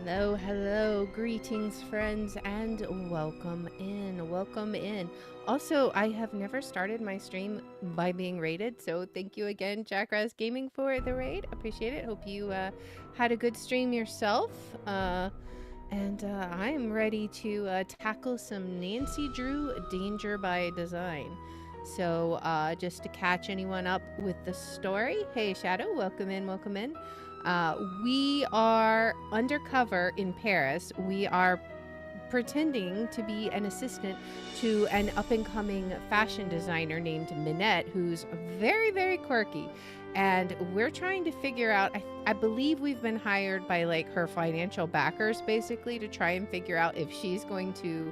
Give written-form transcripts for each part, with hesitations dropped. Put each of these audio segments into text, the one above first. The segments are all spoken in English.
Hello, hello, greetings, friends, and welcome in. Welcome in. Also, I have never started my stream by being rated, so thank you again, Jackraz Gaming, for the raid. Appreciate it. Hope you had a good stream yourself. And I'm ready to tackle some Nancy Drew Danger by Design. So, just to catch anyone up with the story, hey, Shadow, welcome in, welcome in. We are undercover in Paris. We are pretending to be an assistant to an up-and-coming fashion designer named Minette, who's very, very quirky. And we're trying to figure out, I believe we've been hired by like her financial backers basically to try and figure out if she's going to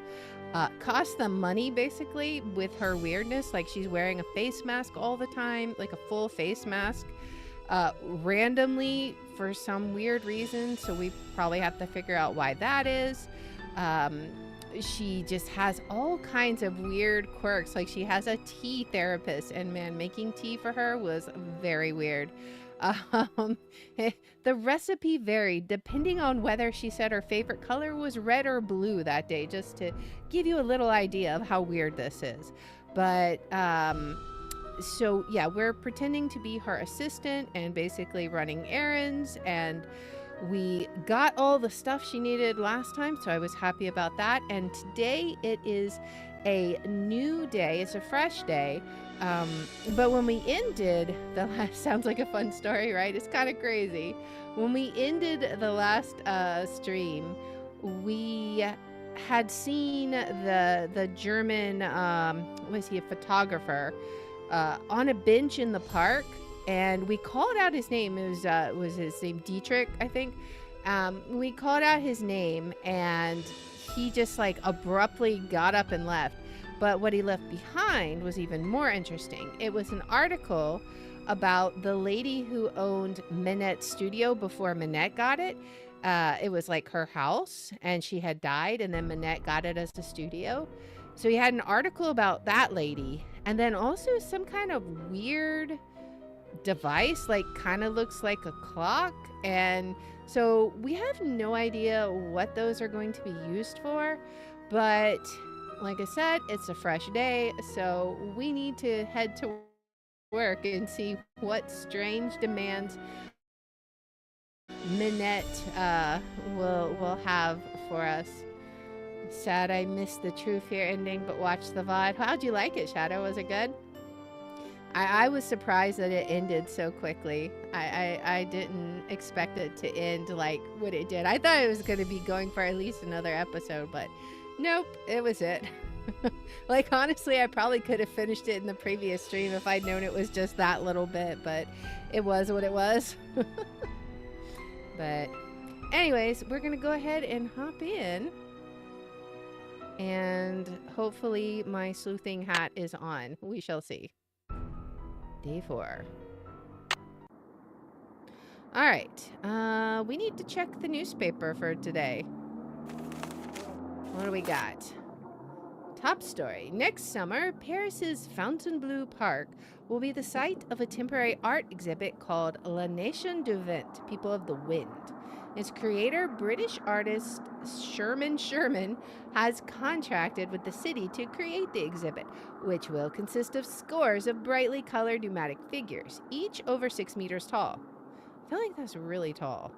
cost them money basically with her weirdness. Like she's wearing a face mask all the time, like a full face mask. Randomly for some weird reason, so we probably have to figure out why that is. She just has all kinds of weird quirks, like she has a tea therapist, and man, making tea for her was very weird. Um, the recipe varied depending on whether she said her favorite color was red or blue that day, just to give you a little idea of how weird this is. But so yeah, we're pretending to be her assistant and basically running errands, and we got all the stuff she needed last time, so I was happy about that. And today it is a new day. It's a fresh day. But when we ended the last, sounds like a fun story, right? It's kind of crazy. When we ended the last stream, we had seen the German, was he a photographer, on a bench in the park, and we called out his name. It was his name Dietrich, I think. We called out his name, and he just like abruptly got up and left. But what he left behind was even more interesting. It was an article about the lady who owned Minette's studio before Minette got it. It was like her house, and she had died, and then Minette got it as a studio. So he had an article about that lady, and then also some kind of weird device, like kind of looks like a clock. And so we have no idea what those are going to be used for. But like I said, it's a fresh day, so we need to head to work and see what strange demands Minette will have for us. Sad I missed the True Fear ending, but watched the VOD. How'd you like it, Shadow? Was it good? I was surprised that it ended so quickly. I didn't expect it to end like what it did. I thought it was going to be going for at least another episode, but nope, it was it. Like, honestly, I probably could have finished it in the previous stream if I'd known it was just that little bit, but it was what it was. But anyways, we're going to go ahead and hop in. And hopefully my sleuthing hat is on. We shall see. Day 4. All right. We need to check the newspaper for today. What do we got? Top story. Next summer, Paris's Fontainebleau Park will be the site of a temporary art exhibit called La Nation du Vent, People of the Wind. Its creator, British artist Sherman, has contracted with the city to create the exhibit, which will consist of scores of brightly colored pneumatic figures, each over 6 meters tall. I feel like that's really tall.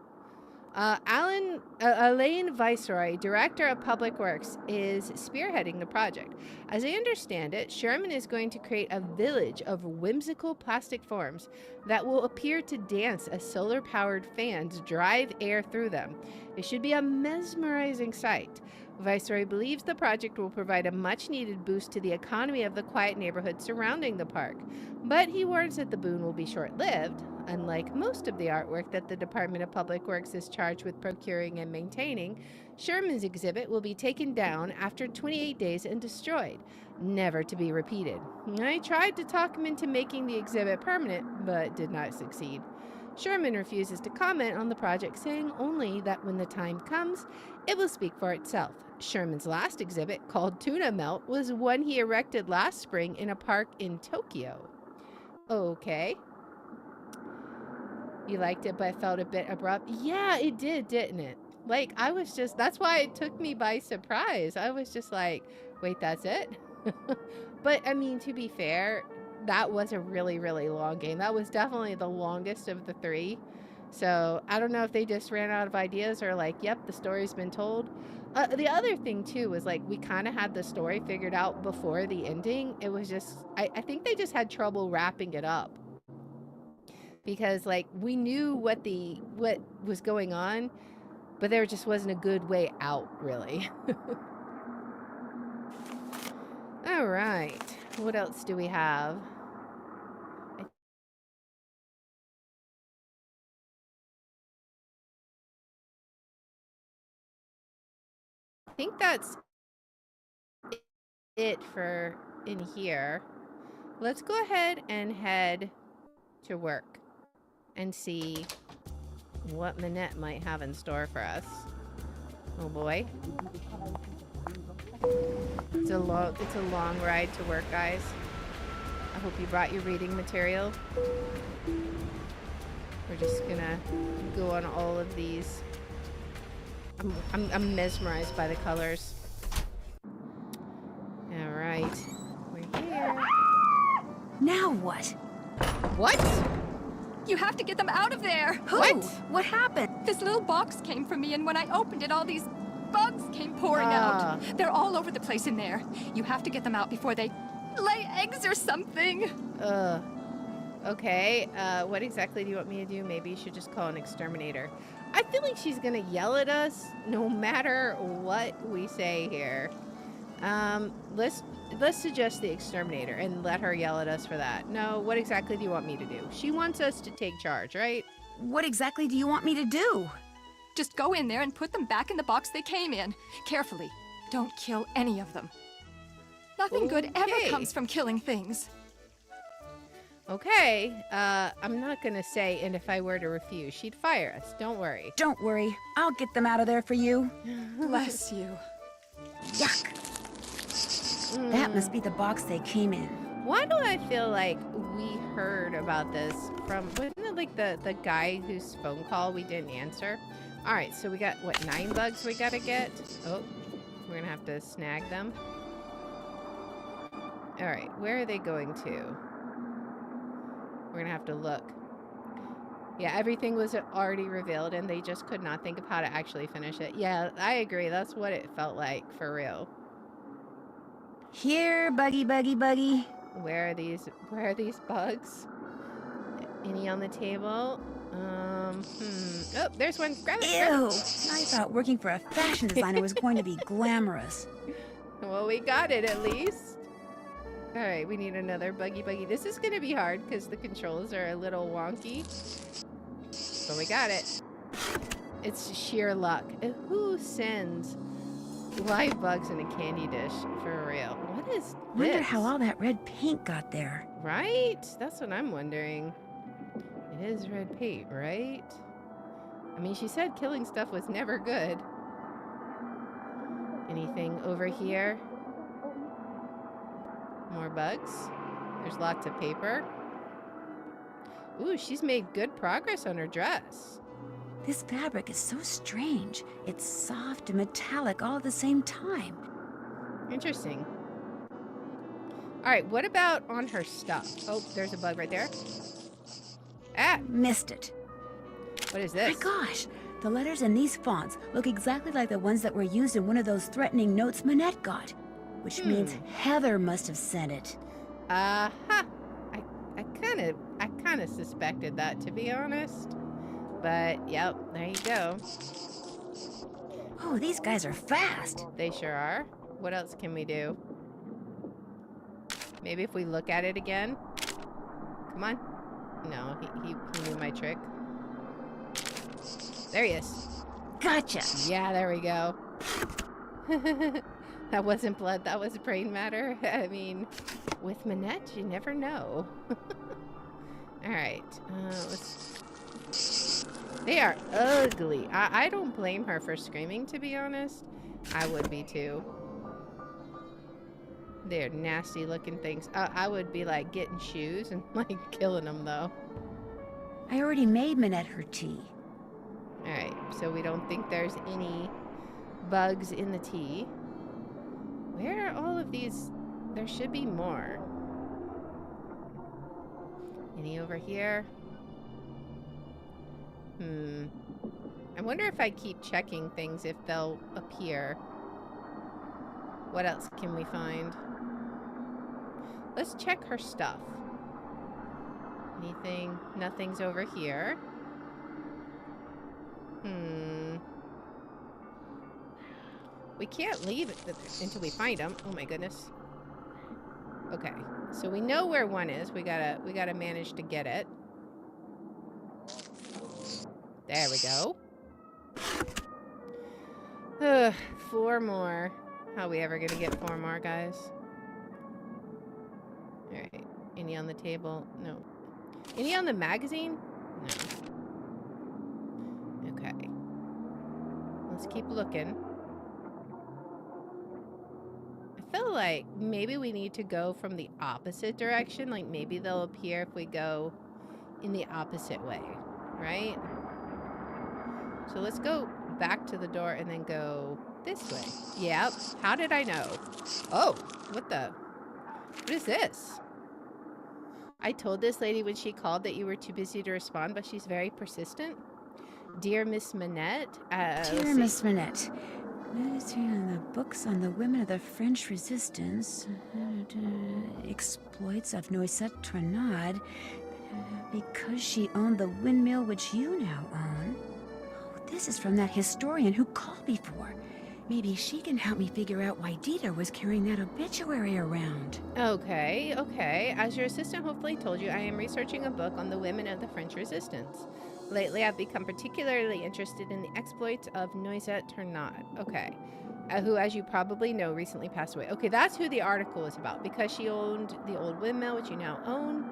Elaine Viceroy, Director of Public Works, is spearheading the project. As I understand it, Sherman is going to create a village of whimsical plastic forms that will appear to dance as solar-powered fans drive air through them. It should be a mesmerizing sight. Viceroy believes the project will provide a much-needed boost to the economy of the quiet neighborhood surrounding the park, but he warns that the boon will be short-lived. Unlike most of the artwork that the Department of Public Works is charged with procuring and maintaining, Sherman's exhibit will be taken down after 28 days and destroyed, never to be repeated. I tried to talk him into making the exhibit permanent, but did not succeed. Sherman refuses to comment on the project, saying only that when the time comes, it will speak for itself. Sherman's last exhibit, called Tuna Melt, was one he erected last spring in a park in Tokyo. Okay. You liked it, but felt a bit abrupt. Yeah, it did, didn't it? Like, I was just, that's why it took me by surprise. I was just like, wait, that's it? But, I mean, to be fair, that was a really, really long game. That was definitely the longest of the 3. So, I don't know if they just ran out of ideas or like, yep, the story's been told. The other thing, too, was like, we kind of had the story figured out before the ending. It was just, I think they just had trouble wrapping it up. Because, like, we knew what was going on, but there just wasn't a good way out, really. All right. What else do we have? I think that's it for in here. Let's go ahead and head to work and see what Minette might have in store for us. Oh boy. It's a long ride to work, guys. I hope you brought your reading material. We're just gonna go on all of these. I'm mesmerized by the colors. All right, we're here. Now what? What? You have to get them out of there! Who? What? What happened? This little box came from me, and when I opened it, all these bugs came pouring out. They're all over the place in there. You have to get them out before they lay eggs or something. Okay, what exactly do you want me to do? Maybe you should just call an exterminator. I feel like she's gonna yell at us no matter what we say here. Let's suggest the exterminator and let her yell at us for that. No, what exactly do you want me to do? She wants us to take charge, right? What exactly do you want me to do? Just go in there and put them back in the box they came in. Carefully. Don't kill any of them. Nothing good ever comes from killing things. Okay, I'm not gonna say, and if I were to refuse, she'd fire us. Don't worry. Don't worry. I'll get them out of there for you. Bless you. Yuck. That must be the box they came in. Why do I feel like we heard about this from, wasn't it like the guy whose phone call we didn't answer? All right, so we got, what, 9 bugs we gotta get? Oh, we're gonna have to snag them. All right, where are they going to? We're gonna have to look. Yeah, everything was already revealed and they just could not think of how to actually finish it. Yeah, I agree. That's what it felt like, for real. Here, buggy, buggy, buggy. Where are these bugs? Any on the table? Oh, there's one. Grab it. Ew. I thought working for a fashion designer was going to be glamorous. Well, we got it at least. All right, we need another buggy. This is going to be hard because the controls are a little wonky. But we got it. It's sheer luck. Who sends live bugs in a candy dish, for real? What is this? Wonder how all that red paint got there. Right? That's what I'm wondering. It is red paint, right? I mean, she said killing stuff was never good. Anything over here? More bugs. There's lots of paper. Ooh, she's made good progress on her dress. This fabric is so strange. It's soft and metallic all at the same time. Interesting. All right, what about on her stuff? Oh, there's a bug right there. Ah, Missed it. what is this? My gosh, the letters in these fonts look exactly like the ones that were used in one of those threatening notes Minette got. Which means Heather must have sent it. Uh-huh. I kind of suspected that, to be honest. But, yep, there you go. Oh, these guys are fast. They sure are. What else can we do? Maybe if we look at it again? Come on. No, he knew my trick. There he is. Gotcha. Yeah, there we go. That wasn't blood, that was brain matter. I mean, with Minette, you never know. Alright, they are ugly. I don't blame her for screaming, to be honest. I would be too. They're nasty looking things. I would be like getting shoes and like killing them though. I already made Minette her tea. Alright, so we don't think there's any bugs in the tea. Where are all of these? There should be more. Any over here? I wonder if I keep checking things if they'll appear. What else can we find? Let's check her stuff. Anything? Nothing's over here. We can't leave it until we find them. Oh my goodness. Okay, so we know where one is. We gotta manage to get it. There we go. Ugh, 4 more. How are we ever gonna get 4 more, guys? Alright. Any on the table? No. Any on the magazine? No. Okay. Let's keep looking. I feel like maybe we need to go from the opposite direction. Like maybe they'll appear if we go in the opposite way, right? So let's go back to the door and then go this way. Yep. How did I know? Oh, what is this? I told this lady when she called that you were too busy to respond, but she's very persistent. Dear Miss Minette. Dear Miss Minette. Meditating on the books on the women of the French resistance. Exploits of Noisette Tornade. Because she owned the windmill which you now own. Oh, this is from that historian who called before. Maybe she can help me figure out why Dieter was carrying that obituary around. Okay, okay. As your assistant hopefully told you, I am researching a book on the women of the French resistance. Lately, I've become particularly interested in the exploits of Noisette Tornade. Okay. Who, as you probably know, recently passed away. Okay, that's who the article is about. Because she owned the old windmill, which you now own.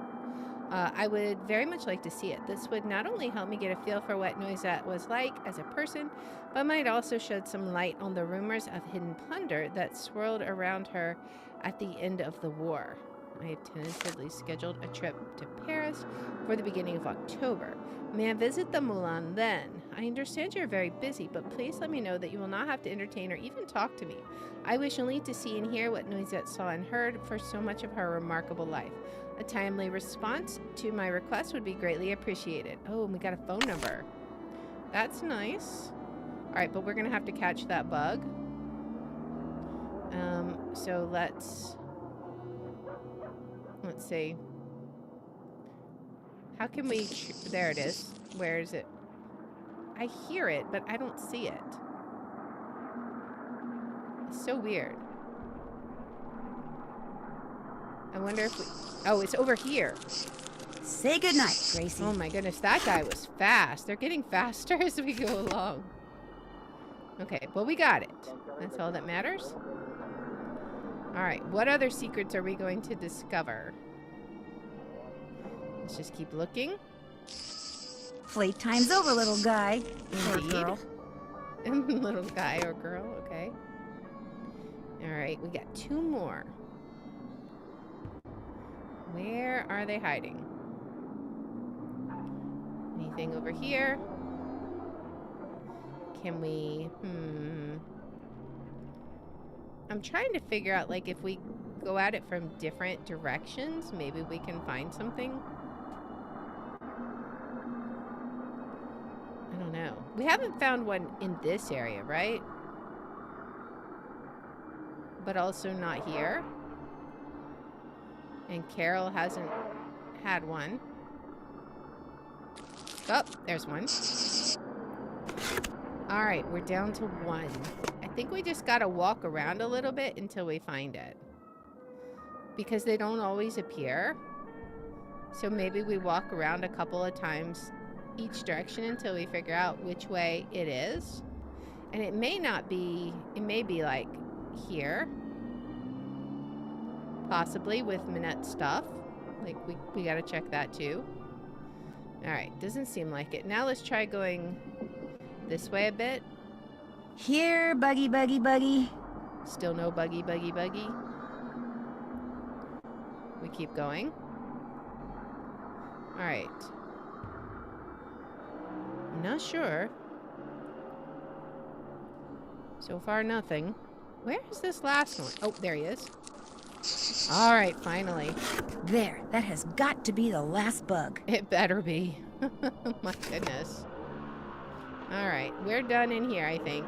I would very much like to see it. This would not only help me get a feel for what Noisette was like as a person, but might also shed some light on the rumors of hidden plunder that swirled around her at the end of the war. I have tentatively scheduled a trip to Paris for the beginning of October. May I visit the Moulin then? I understand you're very busy, but please let me know that you will not have to entertain or even talk to me. I wish only to see and hear what Noisette saw and heard for so much of her remarkable life. A timely response to my request would be greatly appreciated. Oh, and we got a phone number. That's nice. All right, but we're going to have to catch that bug. So let's see. How can we... There it is. Where is it? I hear it, but I don't see it. It's so weird. I wonder if we... Oh, it's over here. Say goodnight, Gracie. Oh my goodness, that guy was fast. They're getting faster as we go along. Okay, well, we got it. That's all that matters. All right, what other secrets are we going to discover? Let's just keep looking. Playtime's over, little guy. Or girl. Little guy or girl, okay. All right, we got 2 more. Where are they hiding? Anything over here? Can we... I'm trying to figure out, like, if we go at it from different directions, maybe we can find something. I don't know. We haven't found one in this area, right? But also not here. And Carol hasn't had one. Oh, there's one. All right, we're down to 1. I think we just got to walk around a little bit until we find it. Because they don't always appear. So maybe we walk around a couple of times each direction until we figure out which way it is. And it may not be, it may be like here. Possibly with Minette's stuff. Like, we got to check that too. All right, doesn't seem like it. Now let's try going this way a bit. Here, buggy, buggy, buggy. Still no buggy, buggy, buggy. We keep going. All right. I'm not sure. So far, nothing. Where is this last one? Oh, there he is. All right, finally. There, that has got to be the last bug. It better be. My goodness. All right, we're done in here, I think.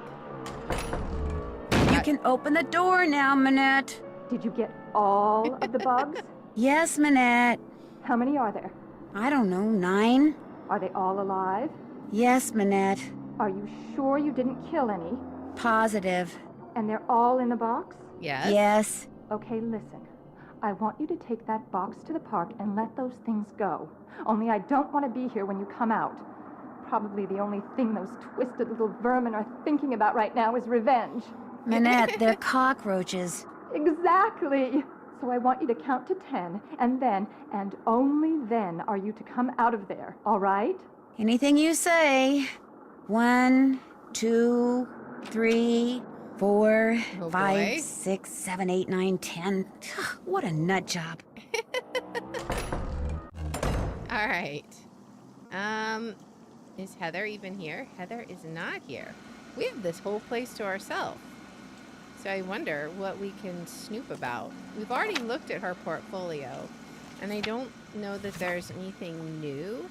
You can open the door now, Minette. Did you get all of the bugs? Yes, Minette. How many are there? I don't know, 9? Are they all alive? Yes, Minette. Are you sure you didn't kill any? Positive. And they're all in the box? Yes. Yes. Okay, listen. I want you to take that box to the park and let those things go. Only I don't want to be here when you come out. Probably the only thing those twisted little vermin are thinking about right now is revenge. Minette, they're cockroaches. Exactly. So I want you to count to 10, and then, and only then, are you to come out of there, all right? Anything you say. 1, 2, 3, 4, Oh, 5, boy. 6, 7, 8, 9, 10. What a nut job. All right. Is Heather even here? Heather is not here. We have this whole place to ourselves. So I wonder what we can snoop about. We've already looked at her portfolio, and I don't know that there's anything new.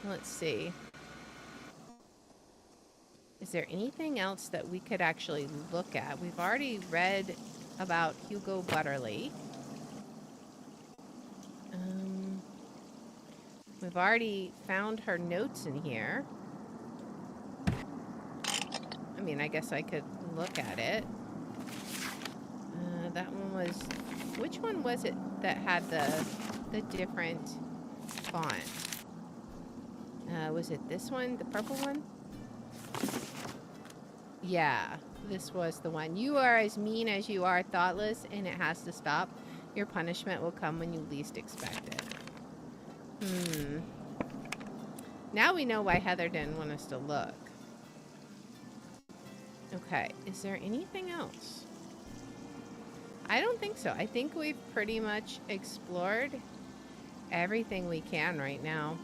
Let's see. Is there anything else that we could actually look at? We've already read about Hugo Butterly. We've already found her notes in here. I mean, I guess I could look at it. That one was... Which one was it that had the different font? Was it this one? The purple one? Yeah, this was the one. You are as mean as you are thoughtless, and it has to stop. Your punishment will come when you least expect it. Now we know why Heather didn't want us to look. Okay, is there anything else? I don't think so. I think we've pretty much explored everything we can right now.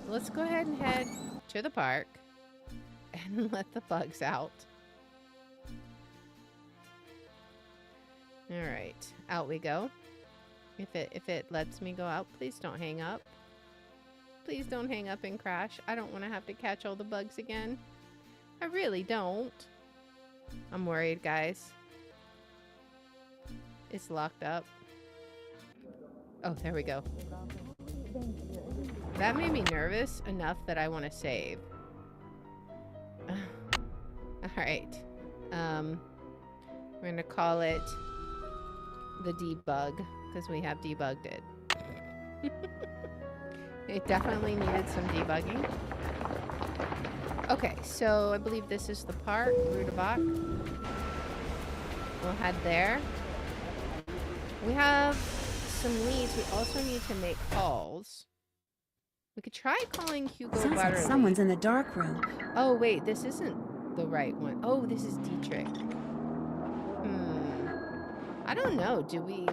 Let's go ahead and head to the park and let the bugs out. All right, out we go. If it lets me go out, please don't hang up. Please don't hang up and crash. I don't want to have to catch all the bugs again. I really don't. I'm worried, guys. It's locked up. Oh, there we go. That made me nervous enough that I want to save. Alright. We're going to call it the debug, because we have debugged it. It definitely needed some debugging. Okay, so I believe this is the park, Rue de Bac. We'll head there. We have some leads. We also need to make calls. We could try calling Hugo Sounds like Butterly. someone's in the dark room. Oh, wait, this isn't the right one. Oh, this is Dietrich. I don't know. Do we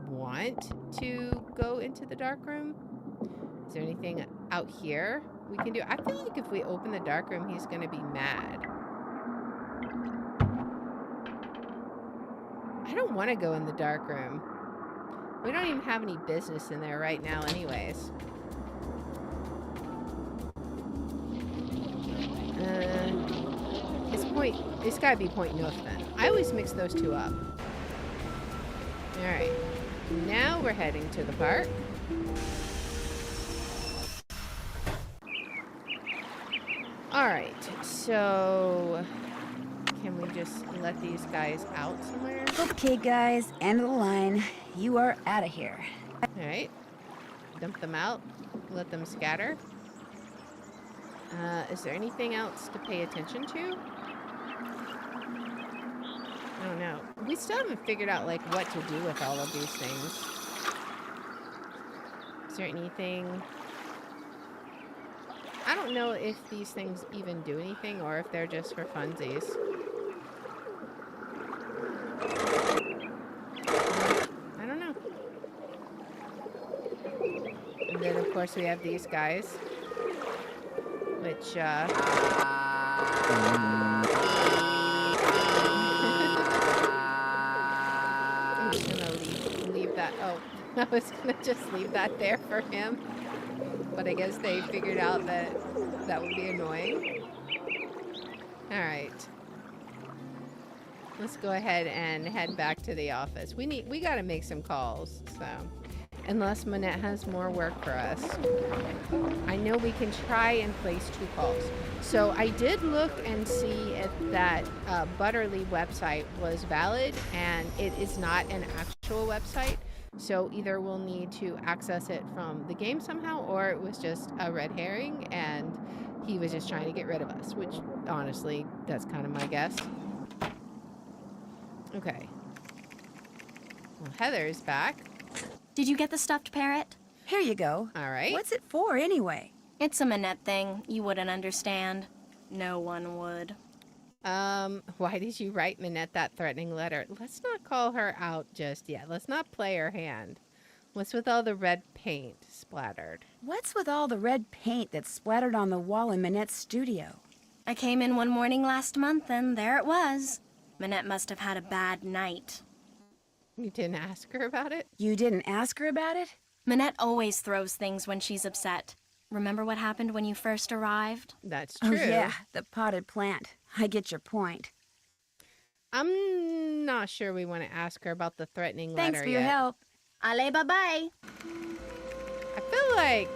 want to go into the dark room? Is there anything out here we can do? I feel like if we open the dark room, he's going to be mad. I don't want to go in the dark room. We don't even have any business in there right now anyways. It's gotta be Point Neuf then. I always mix those two up. Alright. Now we're heading to the park. Alright, so can we just let these guys out somewhere? Okay, guys, end of the line. You are out of here. Alright. Dump them out. Let them scatter. Is there anything else to pay attention to? I don't know. We still haven't figured out, like, what to do with all of these things. Is there anything... I don't know if these things even do anything or if they're just for funsies. I don't know. And then, of course, we have these guys. Which, I'm just gonna leave that. Oh, I was gonna just leave that there for him. But I guess they figured out that that would be annoying. All right. Let's go ahead and head back to the office. We gotta make some calls, so unless Minette has more work for us. I know we can try and place 2 calls. So I did look and see if that Butterly website was valid, and it is not an actual website. So either we'll need to access it from the game somehow, or it was just a red herring and he was just trying to get rid of us, which honestly, that's kind of my guess. Okay. Well, Heather's back. Did you get the stuffed parrot? Here you go. All right. What's it for, anyway? It's a Minette thing. You wouldn't understand. No one would. Why did you write Minette that threatening letter? Let's not call her out just yet. Let's not play her hand. What's with all the red paint splattered? What's with all the red paint that's splattered on the wall in Minette's studio? I came in one morning last month, and there it was. Minette must have had a bad night. You didn't ask her about it? You didn't ask her about it? Minette always throws things when she's upset. Remember what happened when you first arrived? That's true. Oh, yeah, the potted plant. I get your point. I'm not sure we want to ask her about the threatening letter Thanks for your yet. help. Allez, bye-bye. I feel like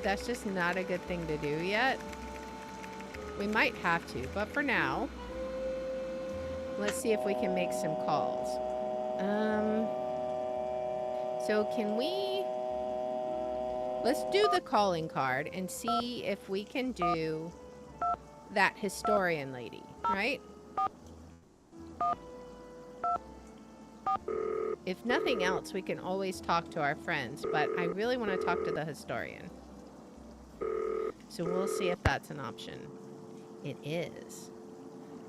that's just not a good thing to do yet. We might have to, but for now, let's see if we can make some calls. So can we... Let's do the calling card and see if we can do that historian lady, right? If nothing else, we can always talk to our friends, but I really want to talk to the historian. So we'll see if that's an option. It is.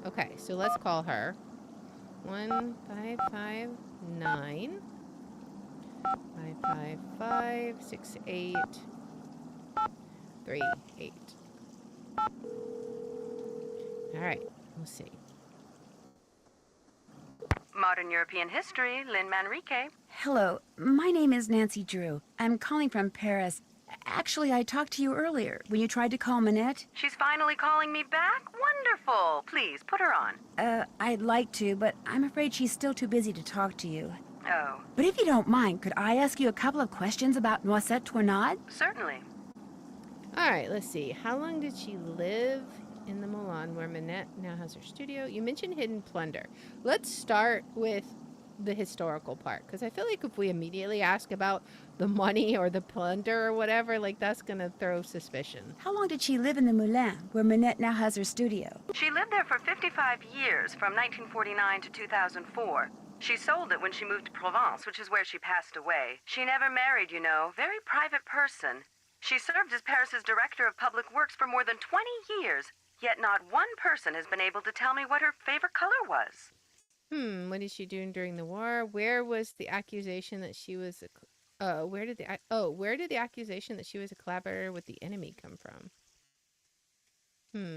Okay, so let's call her. 1559 555 6838. All right, we'll see. Modern European History, Lynn Manrique. Hello, my name is Nancy Drew. I'm calling from Paris. Actually, I talked to you earlier when you tried to call Minette. She's finally calling me back? Wonderful. Please, put her on. I'd like to, but I'm afraid she's still too busy to talk to you. Oh, But if you don't mind, could I ask you a couple of questions about Noisette Tournade? certainly. All right, let's see. How long did she live in the Milan where Minette now has her studio? You mentioned hidden plunder. Let's start with the historical part, because I feel like if we immediately ask about the money or the plunder or whatever, like that's going to throw suspicion. How long did she live in the Moulin, where Minette now has her studio? She lived there for 55 years, from 1949 to 2004. She sold it when she moved to Provence, which is where she passed away. She never married, you know. Very private person. She served as Paris's director of public works for more than 20 years, yet not one person has been able to tell me what her favorite color was. What did she do during the war? Where was the accusation that she was where did the accusation that she was a collaborator with the enemy come from?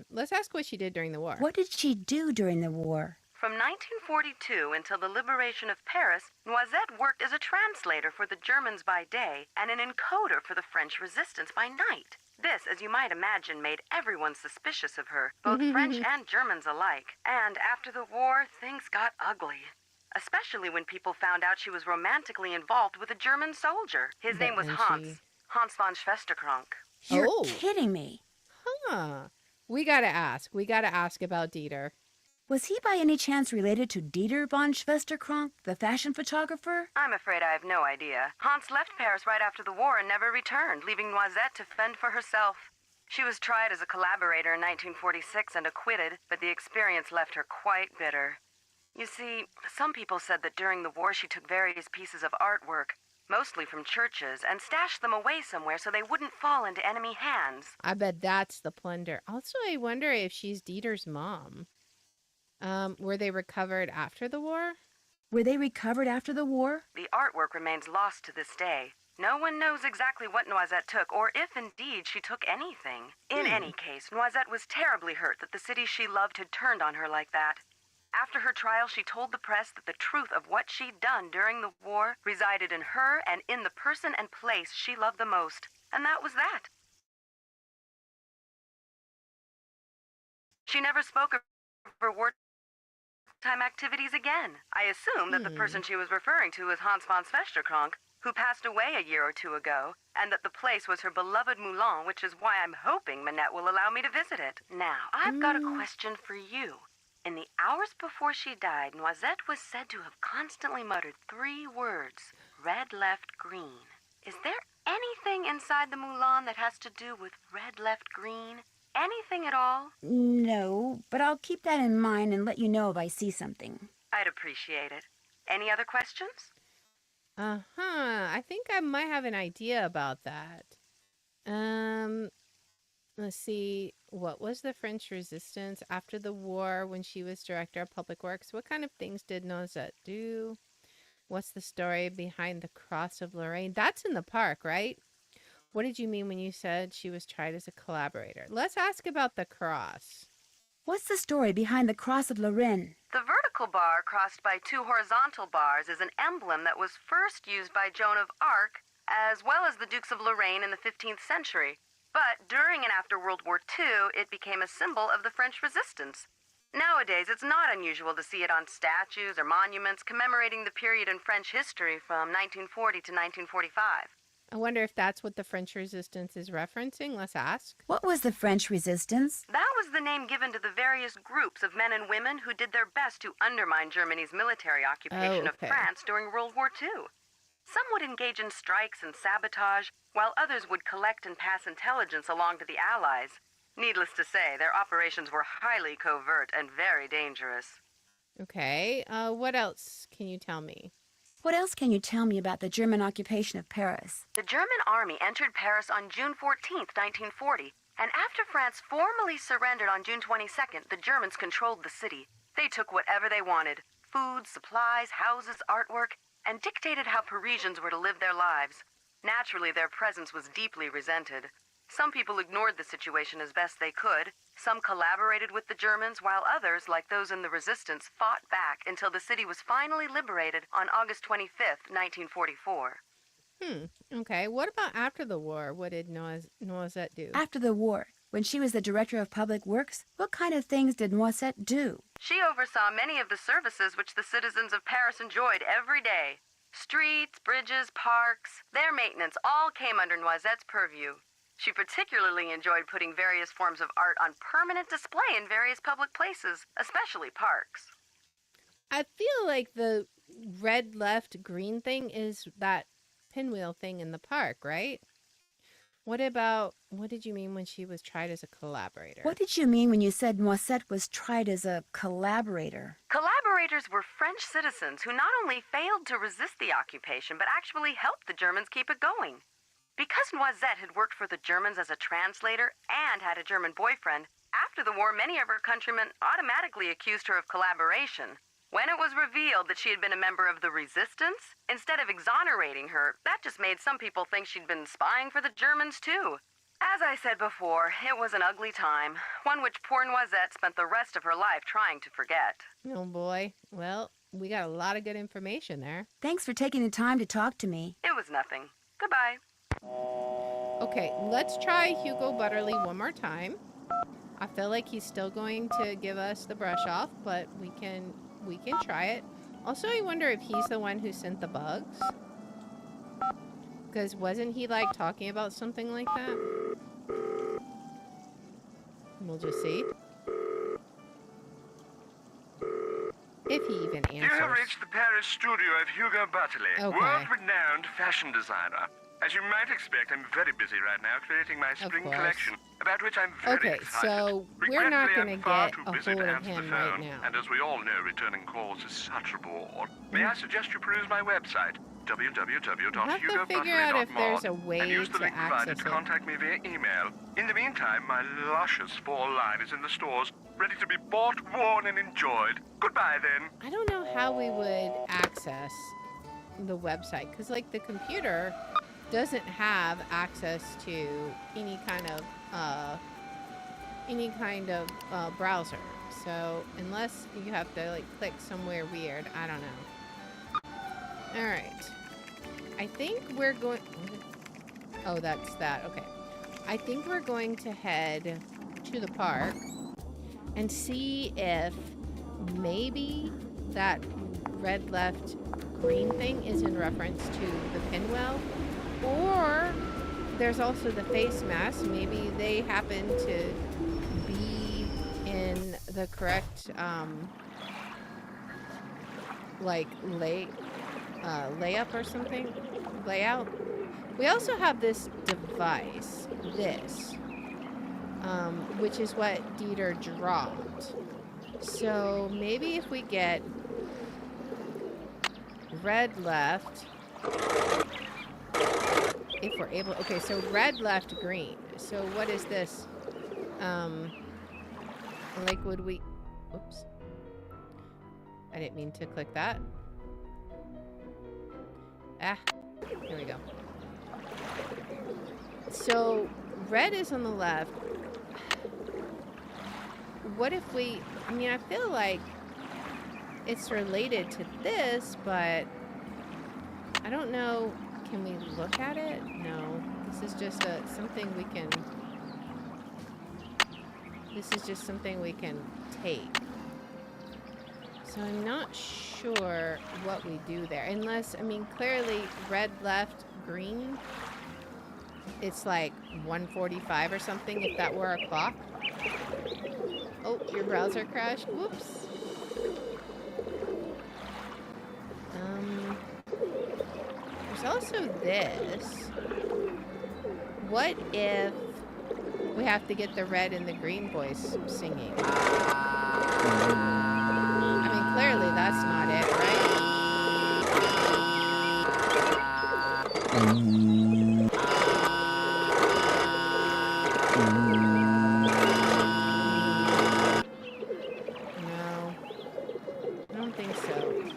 Let's ask what she did during the war. What did she do during the war? From 1942 until the liberation of Paris, Noisette worked as a translator for the Germans by day and an encoder for the French resistance by night. This, as you might imagine, made everyone suspicious of her, both French and Germans alike. And after the war, things got ugly. Especially when people found out she was romantically involved with a German soldier. His name was Hans. Hans von Schwesterkrank. You're Oh. kidding me. Huh. We gotta ask. We gotta ask about Dieter. Was he by any chance related to Dieter von Schwesterkrank, the fashion photographer? I'm afraid I have no idea. Hans left Paris right after the war and never returned, leaving Noisette to fend for herself. She was tried as a collaborator in 1946 and acquitted, but the experience left her quite bitter. You see, some people said that during the war she took various pieces of artwork, mostly from churches, and stashed them away somewhere so they wouldn't fall into enemy hands. I bet that's the plunder. Also, I wonder if she's Dieter's mom. Were they recovered after the war? Were they recovered after the war? The artwork remains lost to this day. No one knows exactly what Noisette took, or if indeed she took anything. In any case, Noisette was terribly hurt that the city she loved had turned on her like that. After her trial, she told the press that the truth of what she'd done during the war resided in her and in the person and place she loved the most. And that was that. She never spoke of her wartime activities again. I assume that the person she was referring to was Hans von Svesterkrank, who passed away a year or two ago, and that the place was her beloved Moulin, which is why I'm hoping Minette will allow me to visit it. Now, I've got a question for you. In the hours before she died, Noisette was said to have constantly muttered 3 words, red, left, green. Is there anything inside the Moulin that has to do with red, left, green? Anything at all? No, but I'll keep that in mind and let you know if I see something. I'd appreciate it. Any other questions? I think I might have an idea about that. Let's see. What was the French resistance after the war when she was director of public works? What kind of things did Noisette do? What's the story behind the Cross of Lorraine? That's in the park, right? What did you mean when you said she was tried as a collaborator? Let's ask about the cross. What's the story behind the Cross of Lorraine? The vertical bar crossed by 2 horizontal bars is an emblem that was first used by Joan of Arc, as well as the Dukes of Lorraine in the 15th century. But during and after World War II, it became a symbol of the French resistance. Nowadays, it's not unusual to see it on statues or monuments commemorating the period in French history from 1940 to 1945. I wonder if that's what the French resistance is referencing. Let's ask. What was the French resistance? That was the name given to the various groups of men and women who did their best to undermine Germany's military occupation of France during World War II. Some would engage in strikes and sabotage, while others would collect and pass intelligence along to the Allies. Needless to say, their operations were highly covert and very dangerous. Okay, what else can you tell me? What else can you tell me about the German occupation of Paris? The German army entered Paris on June 14th, 1940, and after France formally surrendered on June 22nd, the Germans controlled the city. They took whatever they wanted, food, supplies, houses, artwork, and dictated how Parisians were to live their lives. Naturally, their presence was deeply resented. Some people ignored the situation as best they could. Some collaborated with the Germans, while others, like those in the resistance, fought back until the city was finally liberated on August 25th, 1944. Okay. What about after the war? What did Noisette do? After the war, when she was the director of public works, what kind of things did Noisette do? She oversaw many of the services which the citizens of Paris enjoyed every day. Streets, bridges, parks, their maintenance all came under Noisette's purview. She particularly enjoyed putting various forms of art on permanent display in various public places, especially parks. I feel like the red, left, green thing is that pinwheel thing in the park, right? What did you mean when she was tried as a collaborator? What did you mean when you said Noisette was tried as a collaborator? Collaborators were French citizens who not only failed to resist the occupation, but actually helped the Germans keep it going. Because Noisette had worked for the Germans as a translator and had a German boyfriend, after the war, many of her countrymen automatically accused her of collaboration. When it was revealed that she had been a member of the resistance, instead of exonerating her, that just made some people think she'd been spying for the Germans too. As I said before, it was an ugly time, one which poor Noisette spent the rest of her life trying to forget. Oh boy. Well, we got a lot of good information there. Thanks for taking the time to talk to me. It was nothing. Goodbye. Okay, let's try Hugo Butterly one more time. I feel like he's still going to give us the brush off, but we can try it. Also, I wonder if he's the one who sent the bugs. Because wasn't he like talking about something like that? We'll just see. If he even answers. You have reached the Paris studio of Hugo Butterly, Okay. world-renowned fashion designer. As you might expect, I'm very busy right now creating my spring course. collection, about which I'm very Okay, excited. so we're not Regretfully, gonna I'm far get too a busy hold to of answer him the right phone, now. and as we all know, returning calls is such a bore. May I suggest you peruse my website, figure out if there's a way and use the to link provided access to it. contact me via email. In the meantime, my luscious fall line is in the stores, ready to be bought, worn, and enjoyed. Goodbye, then. I don't know how we would access the website because, like, the computer doesn't have access to any kind of browser. So unless you have to like click somewhere weird, I don't know. All right. I think we're going. Oh, that's that. Okay. I think we're going to head to the park and see if maybe that red left green thing is in reference to the pinwheel, or there's also the face mask. Maybe they happen to be in the correct like layup or something, layout. We also have this device, which is what Dieter dropped. So maybe if we get red left, if we're able, okay, so red left green. So what is this? Like would we, oops. I didn't mean to click that. Ah, here we go. So red is on the left. What if we, I mean, I feel like it's related to this, but I don't know. Can we look at it? No. This is just something we can, this is just something we can take. So I'm not sure what we do there. Unless, I mean, clearly red left, green. It's like 1:45 or something if that were a clock. Oh, your browser crashed. Whoops. There's also this. What if we have to get the red and the green voice singing? I mean, clearly that's not it, right?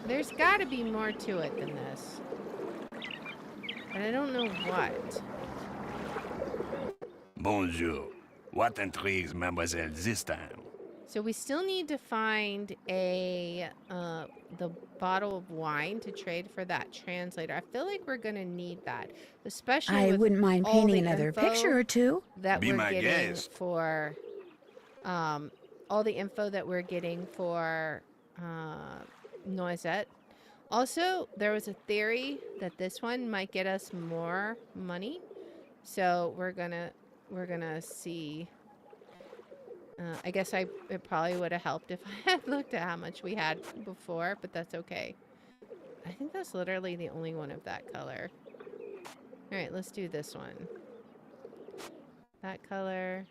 There's got to be more to it than this. But I don't know what. Bonjour. What intrigues Mademoiselle this time? So we still need to find the bottle of wine to trade for that translator. I feel like we're gonna need that, especially I with wouldn't mind all painting the another info picture or two. that Be we're my getting guest. for all the info that we're getting for Noisette. Also, there was a theory that this one might get us more money, so we're gonna see. I guess it probably would have helped if I had looked at how much we had before, but that's okay. I think that's literally the only one of that color. All right, let's do this one. That color.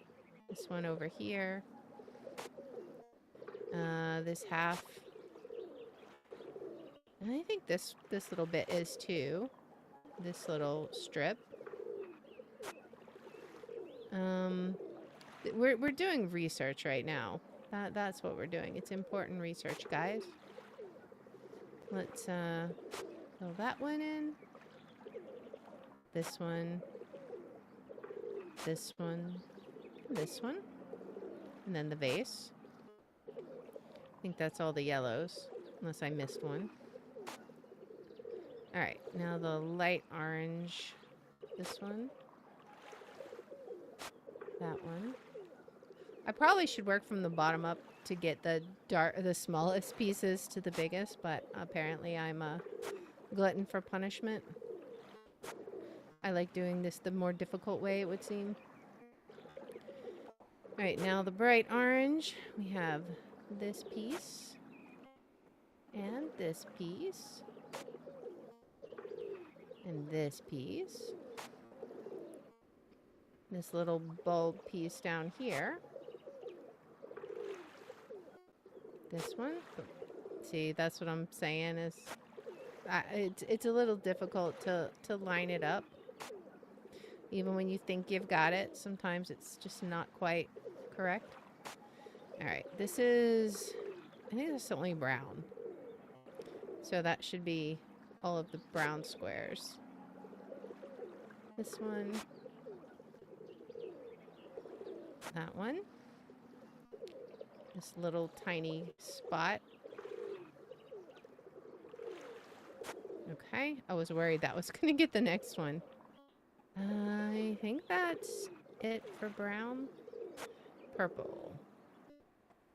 This one over here. This half. And I think this little bit is too. This little strip. We're doing research right now. That's what we're doing. It's important research, guys. Let's fill that one in. This one. This one. This one. And then the vase. I think that's all the yellows, unless I missed one. All right, now the light orange. This one. That one. I probably should work from the bottom up to get the smallest pieces to the biggest, but apparently I'm a glutton for punishment. I like doing this the more difficult way, it would seem. All right, now the bright orange. We have this piece and this piece and this piece. This little bulb piece down here. This one. See, that's what I'm saying is it's a little difficult to line it up. Even when you think you've got it, sometimes it's just not quite correct. All right, this is, I think this is only brown. So that should be all of the brown squares. This one. That one. This little tiny spot. Okay, I was worried that was going to get the next one. I think that's it for brown. Purple.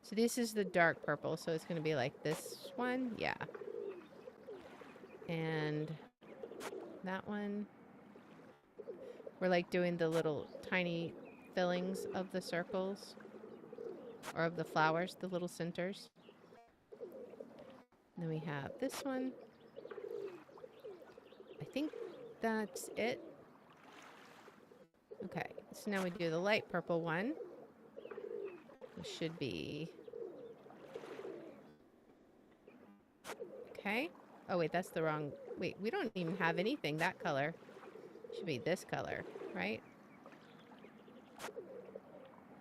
So this is the dark purple, so it's going to be like this one. Yeah. And that one. We're like doing the little tiny fillings of the circles. Or of the flowers, the little centers. And then we have this one. I think that's it. Okay, so now we do the light purple one. It should be... Okay. Oh, wait, that's the wrong... Wait, we don't even have anything that color. Should be this color, right?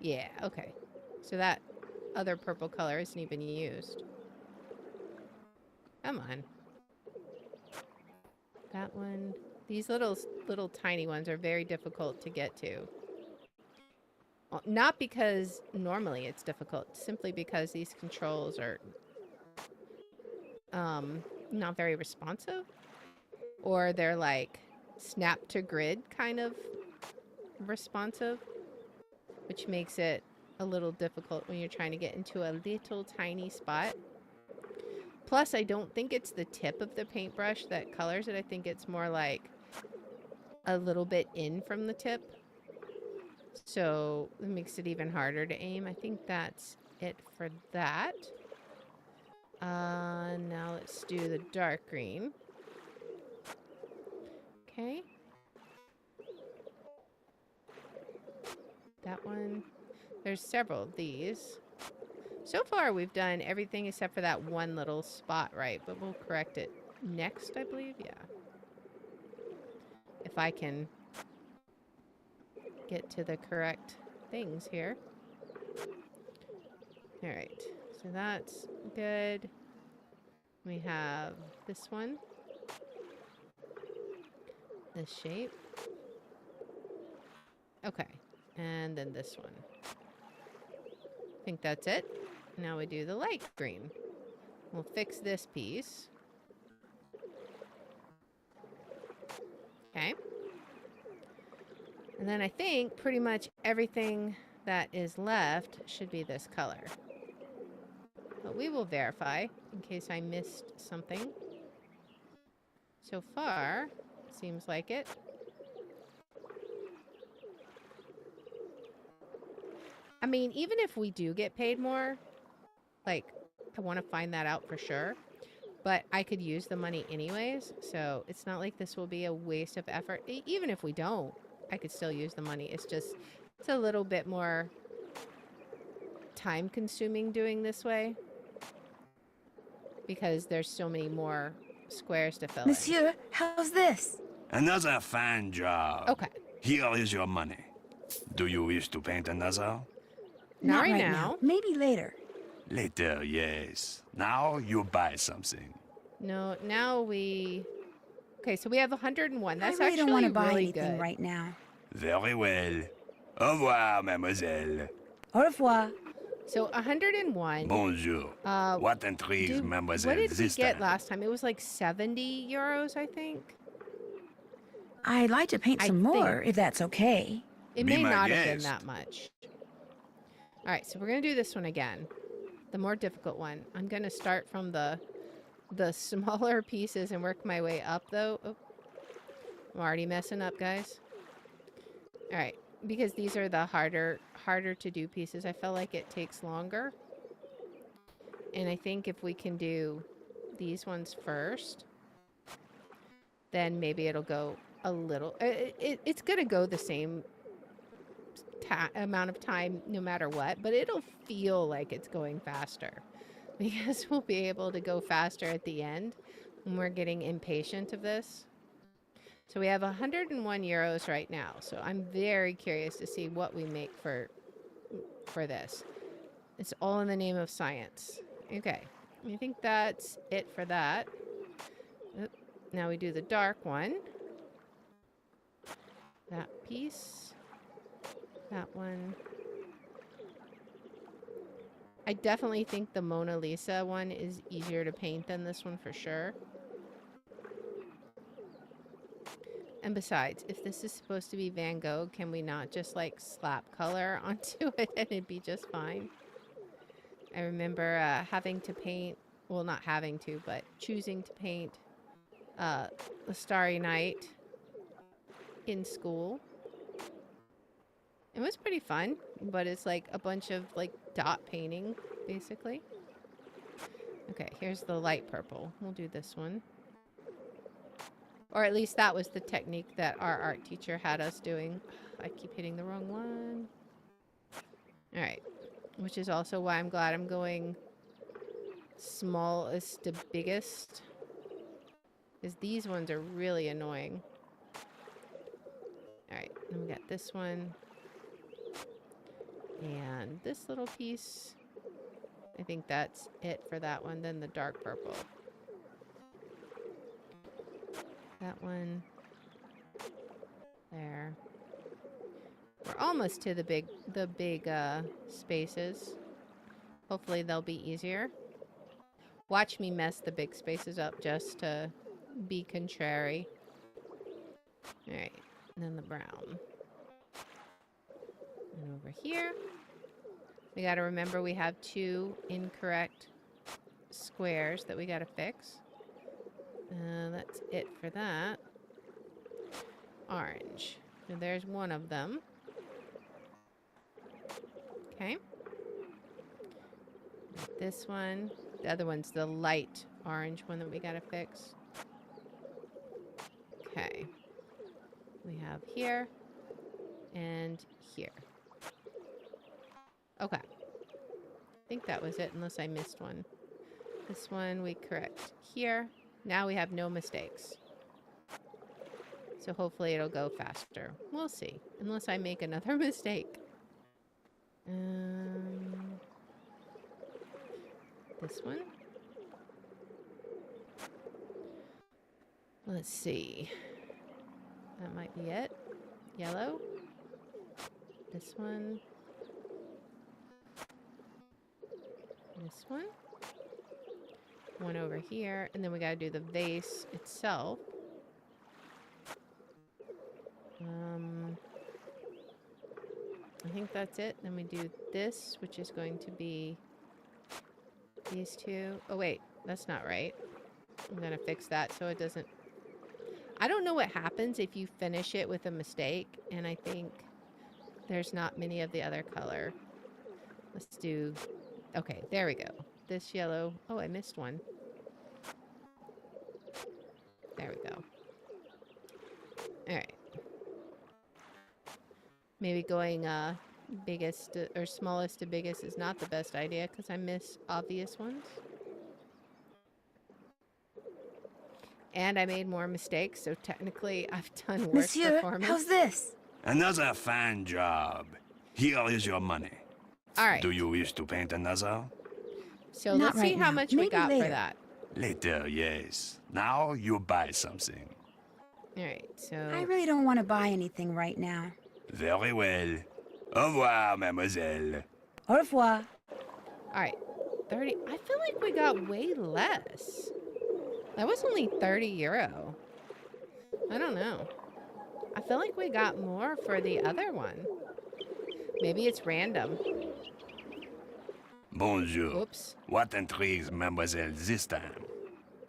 Yeah, okay. So that other purple color isn't even used. Come on. That one. These little tiny ones are very difficult to get to. Well, not because normally it's difficult, simply because these controls are not very responsive. Or they're like snap to grid kind of responsive, which makes it a little difficult when you're trying to get into a little tiny spot. Plus, I don't think it's the tip of the paintbrush that colors it. I think it's more like a little bit in from the tip. So it makes it even harder to aim. I think that's it for that. Now let's do the dark green. Okay. That one. There's several of these. So far, we've done everything except for that one little spot right, but we'll correct it next, I believe. Yeah. If I can get to the correct things here. All right. So that's good. We have this one. This shape. Okay. And then this one. I think that's it. Now we do the light green. We'll fix this piece. Okay. And then I think pretty much everything that is left should be this color. But we will verify in case I missed something. So far, seems like it. I mean, even if we do get paid more, like, I want to find that out for sure. But I could use the money anyways, so it's not like this will be a waste of effort. Even if we don't, I could still use the money. It's just, it's a little bit more time-consuming doing this way. Because there's so many more squares to fill in. Monsieur, how's this? Another fine job. Okay. Here is your money. Do you wish to paint another? Not right now. Maybe later. Later, yes. Now you buy something. No, now we... Okay, so we have 101. That's I really don't want to actually buy really anything good. right now. Very well. Au revoir, mademoiselle. Au revoir. So 101. Bonjour. What intrigues mademoiselle What did we this get time? last time? It was like 70 euros, I think. I'd like to paint I some more, think. if that's okay. It Be may my not have been guest. that much. All right, so we're going to do this one again. The more difficult one. I'm going to start from the smaller pieces and work my way up, though. Oh, I'm already messing up, guys. All right, because these are the harder to do pieces. I feel like it takes longer. And I think if we can do these ones first, then maybe it'll go a little... It's going to go the same amount of time no matter what, but it'll feel like it's going faster. Because we'll be able to go faster at the end when we're getting impatient of this. So we have 101 euros right now. So I'm very curious to see what we make for this. It's all in the name of science. Okay. I think that's it for that. Oop. Now we do the dark one. that piece. That one. I definitely think the Mona Lisa one is easier to paint than this one for sure. And besides, if this is supposed to be Van Gogh, can we not just like slap color onto it and it'd be just fine? I remember having to paint, well, not having to, but choosing to paint The Starry Night in school. It was pretty fun, but it's like a bunch of like dot painting, basically. Okay, here's the light purple. We'll do this one. Or at least that was the technique that our art teacher had us doing. I keep hitting the wrong one. All right, which is also why I'm glad I'm going smallest to biggest. Because these ones are really annoying. All right, then we got this one. And this little piece. I think that's it for that one. Then the dark purple. That one. There. We're almost to the big spaces. Hopefully they'll be easier. Watch me mess the big spaces up just to be contrary. Alright. And then the brown. And over here. We gotta remember we have 2 incorrect squares that we gotta fix. That's it for that. Orange. So there's one of them. Okay. This one. The other one's the light orange one that we gotta fix. Okay. We have here and here. Okay. I think that was it, unless I missed one. This one we correct here. Now we have no mistakes. So hopefully it'll go faster. We'll see. Unless I make another mistake. This one. Let's see. That might be it. Yellow. This one. This one. One over here. And then we gotta do the vase itself. I think that's it. Then we do this, which is going to be these two. Oh, wait. That's not right. I'm going to fix that so it doesn't... I don't know what happens if you finish it with a mistake, and I think there's not many of the other color. Let's do... Okay, there we go. This yellow... Oh, I missed one. There we go. All right. Maybe going biggest or smallest to biggest is not the best idea because I miss obvious ones. And I made more mistakes, so technically I've done worse Monsieur, performance. how's this? Another fine job. Here is your money. All right. Do you wish to paint another? So Not let's see right how now. much we Maybe got later. for that. Later, yes. Now you buy something. All right, so... I really don't want to buy anything right now. Very well. Au revoir, mademoiselle. Au revoir. All right, 30... I feel like we got way less. That was only 30 euro. I don't know. I feel like we got more for the other one. Maybe it's random. Bonjour. Oops. What intrigues mademoiselle this time?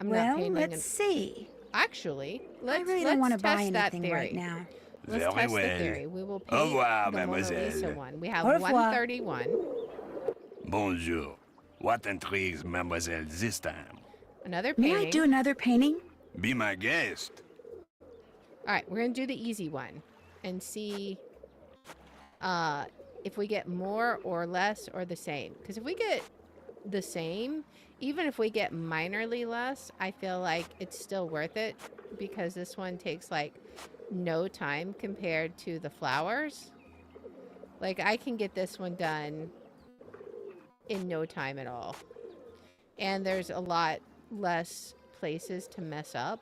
I'm not Well, painting let's see. Actually, let's I really don't want to buy test that anything theory. right now. Let's Very test well. the theory. We will Au paint revoir, the Mona mademoiselle. Lisa one. We have Au revoir. 131. Bonjour. What intrigues mademoiselle this time? Another May painting. I do another painting? Be my guest. All right, we're going to do the easy one and see if we get more or less or the same. Because if we get the same, even if we get minorly less, I feel like it's still worth it because this one takes like no time compared to the flowers. Like I can get this one done in no time at all. And there's a lot less places to mess up,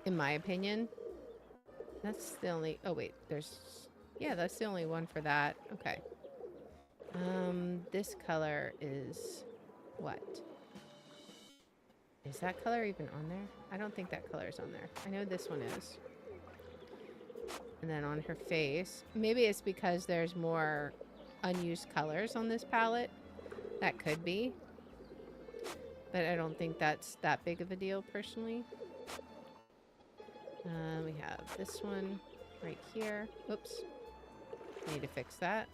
in my opinion. That's the only... Oh, wait. There's... Yeah, that's the only one for that. Okay. This color is... What? Is that color even on there? I don't think that color is on there. I know this one is. And then on her face... Maybe it's because there's more unused colors on this palette. That could be. But I don't think that's that big of a deal, personally. We have this one right here. Oops. Need to fix that.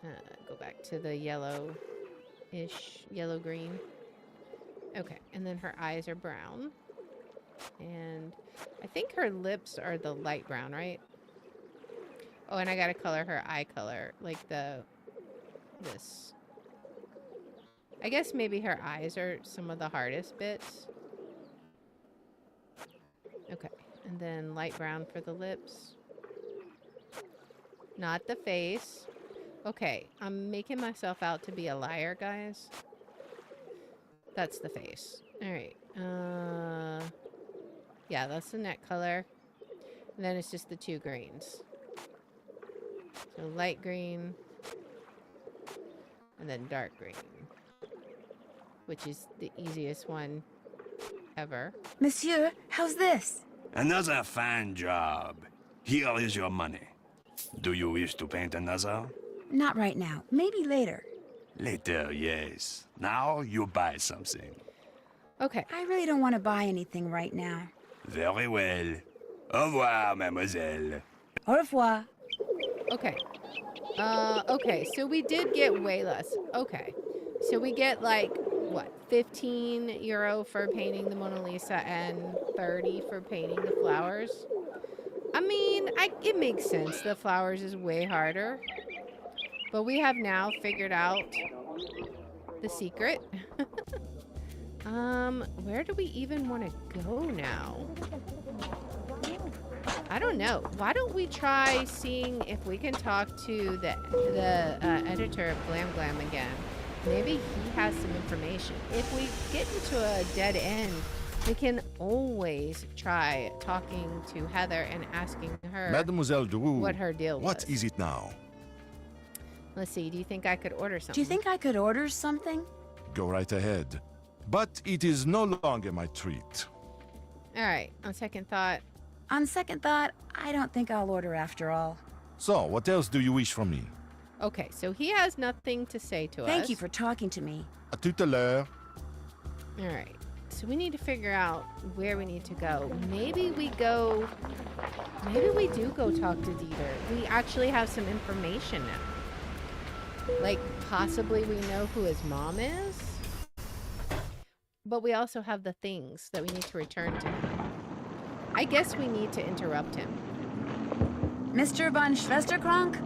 Go back to the yellow-ish, yellow-green. Okay, and then her eyes are brown. And I think her lips are the light brown, right? Oh, and I gotta color her eye color, like this. I guess maybe her eyes are some of the hardest bits. Okay, and then light brown for the lips. Not the face. Okay, I'm making myself out to be a liar, guys. That's the face. All right. Yeah, that's the neck color. And then it's just the two greens. So light green. And then dark green. Which is the easiest one ever. Monsieur, how's this? Another fine job. Here is your money. Do you wish to paint another? Not right now. Maybe later. Later, yes. Now you buy something. Okay. I really don't want to buy anything right now. Very well. Au revoir, mademoiselle. Au revoir. Okay. Okay, so we did get way less. Okay. So we get like, what, 15 euro for painting the Mona Lisa and 30 for painting the flowers? I mean, it makes sense. The flowers is way harder. But we have now figured out the secret. Where do we even want to go now? I don't know. Why don't we try seeing if we can talk to the editor of Glam Glam again? Maybe he has some information. If we get into a dead end, we can always try talking to Heather and asking her Mademoiselle Drew, what her deal was. what is it now? Let's see. Do you think I could order something? Do you think I could order something? Go right ahead. But it is no longer my treat. All right. On second thought, On second thought, I don't think I'll order after all. So, what else do you wish from me? okay. So he has nothing to say to us. Thank you for talking to me. À tout à l'heure. All right. So we need to figure out where we need to go. Maybe we do go talk to Dieter. We actually have some information now. Like, possibly we know who his mom is. But we also have the things that we need to return to him. I guess we need to interrupt him. Mr. von Schwesterkrank?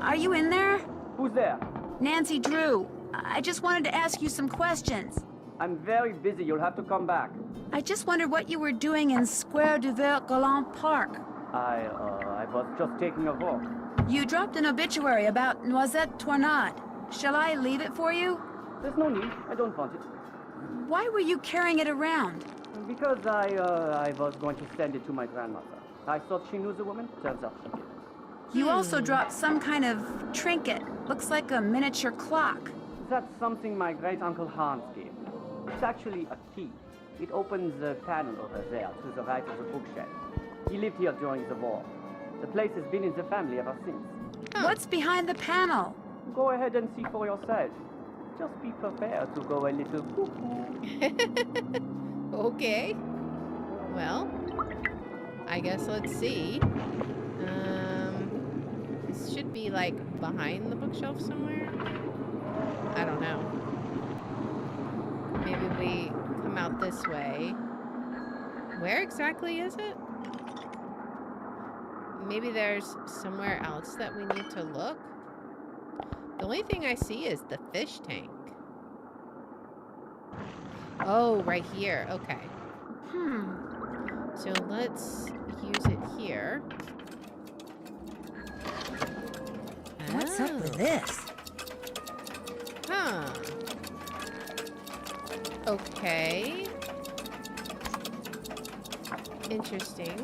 Are you in there? Who's there? Nancy Drew. I just wanted to ask you some questions. I'm very busy. You'll have to come back. I just wondered what you were doing in Square du Vert Galant Park. I was just taking a walk. You dropped an obituary about Noisette Tornade. Shall I leave it for you? There's no need. I don't want it. Why were you carrying it around? Because I was going to send it to my grandmother. I thought she knew the woman. Turns out she did. You also dropped some kind of trinket. Looks like a miniature clock. That's something my great-uncle Hans gave me. It's actually a key. It opens the panel over there to the right of the bookshelf. He lived here during the war. The place has been in the family ever since. What's behind the panel? Go ahead and see for yourself. Just be prepared to go a little cuckoo. Okay. Well, I guess let's see. This should be like behind the bookshelf somewhere. I don't know. Maybe we come out this way. Where exactly is it? Maybe there's somewhere else that we need to look. The only thing I see is the fish tank. Oh, right here. Okay. So let's use it here. What's up with this? Huh. Okay. Interesting.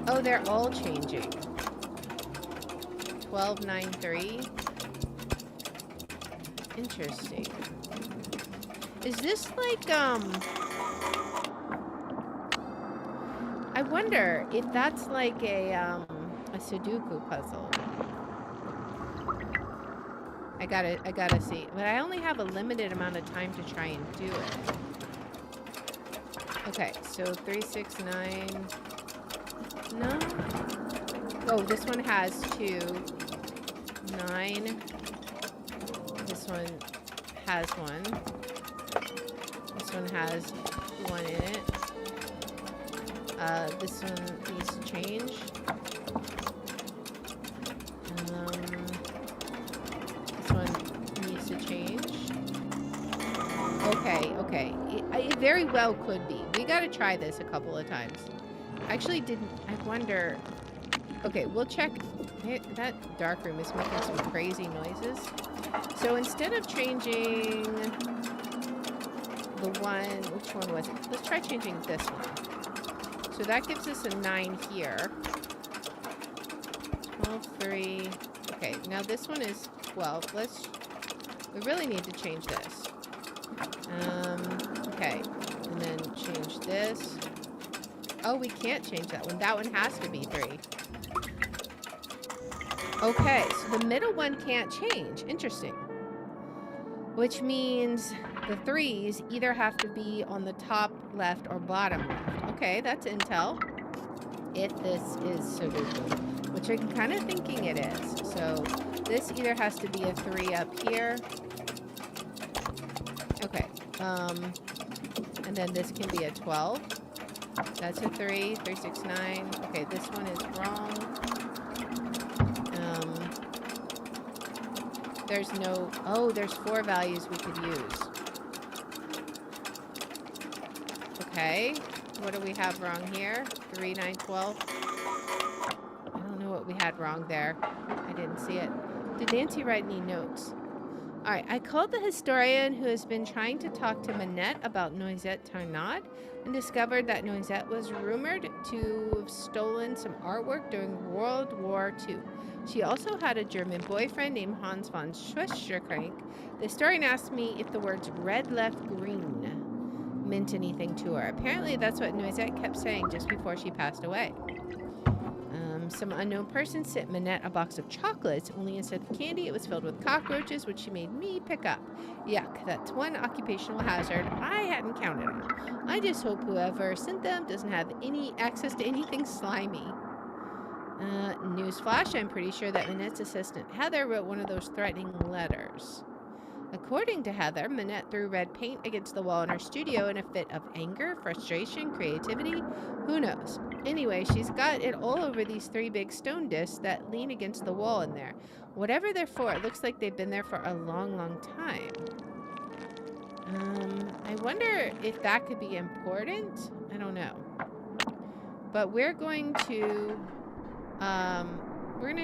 Oh, they're all changing. 12, 9, 3. Interesting. Is this like, I wonder if that's like a Sudoku puzzle. I gotta see. But I only have a limited amount of time to try and do it. Okay, so 3, 6, 9. No. Oh, this one has 2. 9. This one has 1. This one has 1 in it. This one needs to change. This one needs to change. Okay. It very well could be. We gotta try this a couple of times. Actually didn't, I wonder. Okay, we'll check. That dark room is making some crazy noises. So instead of changing the one, which one was it? Let's try changing this one. So that gives us a 9 here. 12, 3. Okay, now this one is 12. We really need to change this. Okay, and then change this. Oh, we can't change that one. That one has to be 3. Okay, so the middle one can't change. Interesting. Which means the 3s either have to be on the top left or bottom left. Okay, that's intel. If this is Sudoku, which I'm kind of thinking it is. So this either has to be a 3 up here. Okay. And then this can be a 12. That's a 3. 3, 6, 9. Okay, this one is wrong. There's no... Oh, there's 4 values we could use. Okay. What do we have wrong here? 3, 9, 12. I don't know what we had wrong there. I didn't see it. Did Nancy write any notes? Alright, I called the historian who has been trying to talk to Minette about Noisette Tarnod and discovered that Noisette was rumored to have stolen some artwork during World War II. She also had a German boyfriend named Hans von Schwesterkrank. The historian asked me if the words red left green meant anything to her. Apparently that's what Noisette kept saying just before she passed away. Some unknown person sent Minette a box of chocolates, only instead of candy it was filled with cockroaches, which she made me pick up. Yuck, that's one occupational hazard I hadn't counted on. I just hope whoever sent them doesn't have any access to anything slimy. Newsflash, I'm pretty sure that Minette's assistant Heather wrote one of those threatening letters. According to Heather, Minette threw red paint against the wall in her studio in a fit of anger, frustration, creativity. Who knows? Anyway, she's got it all over these 3 big stone discs that lean against the wall in there. Whatever they're for, it looks like they've been there for a long, long time. I wonder if that could be important. I don't know. But we're going to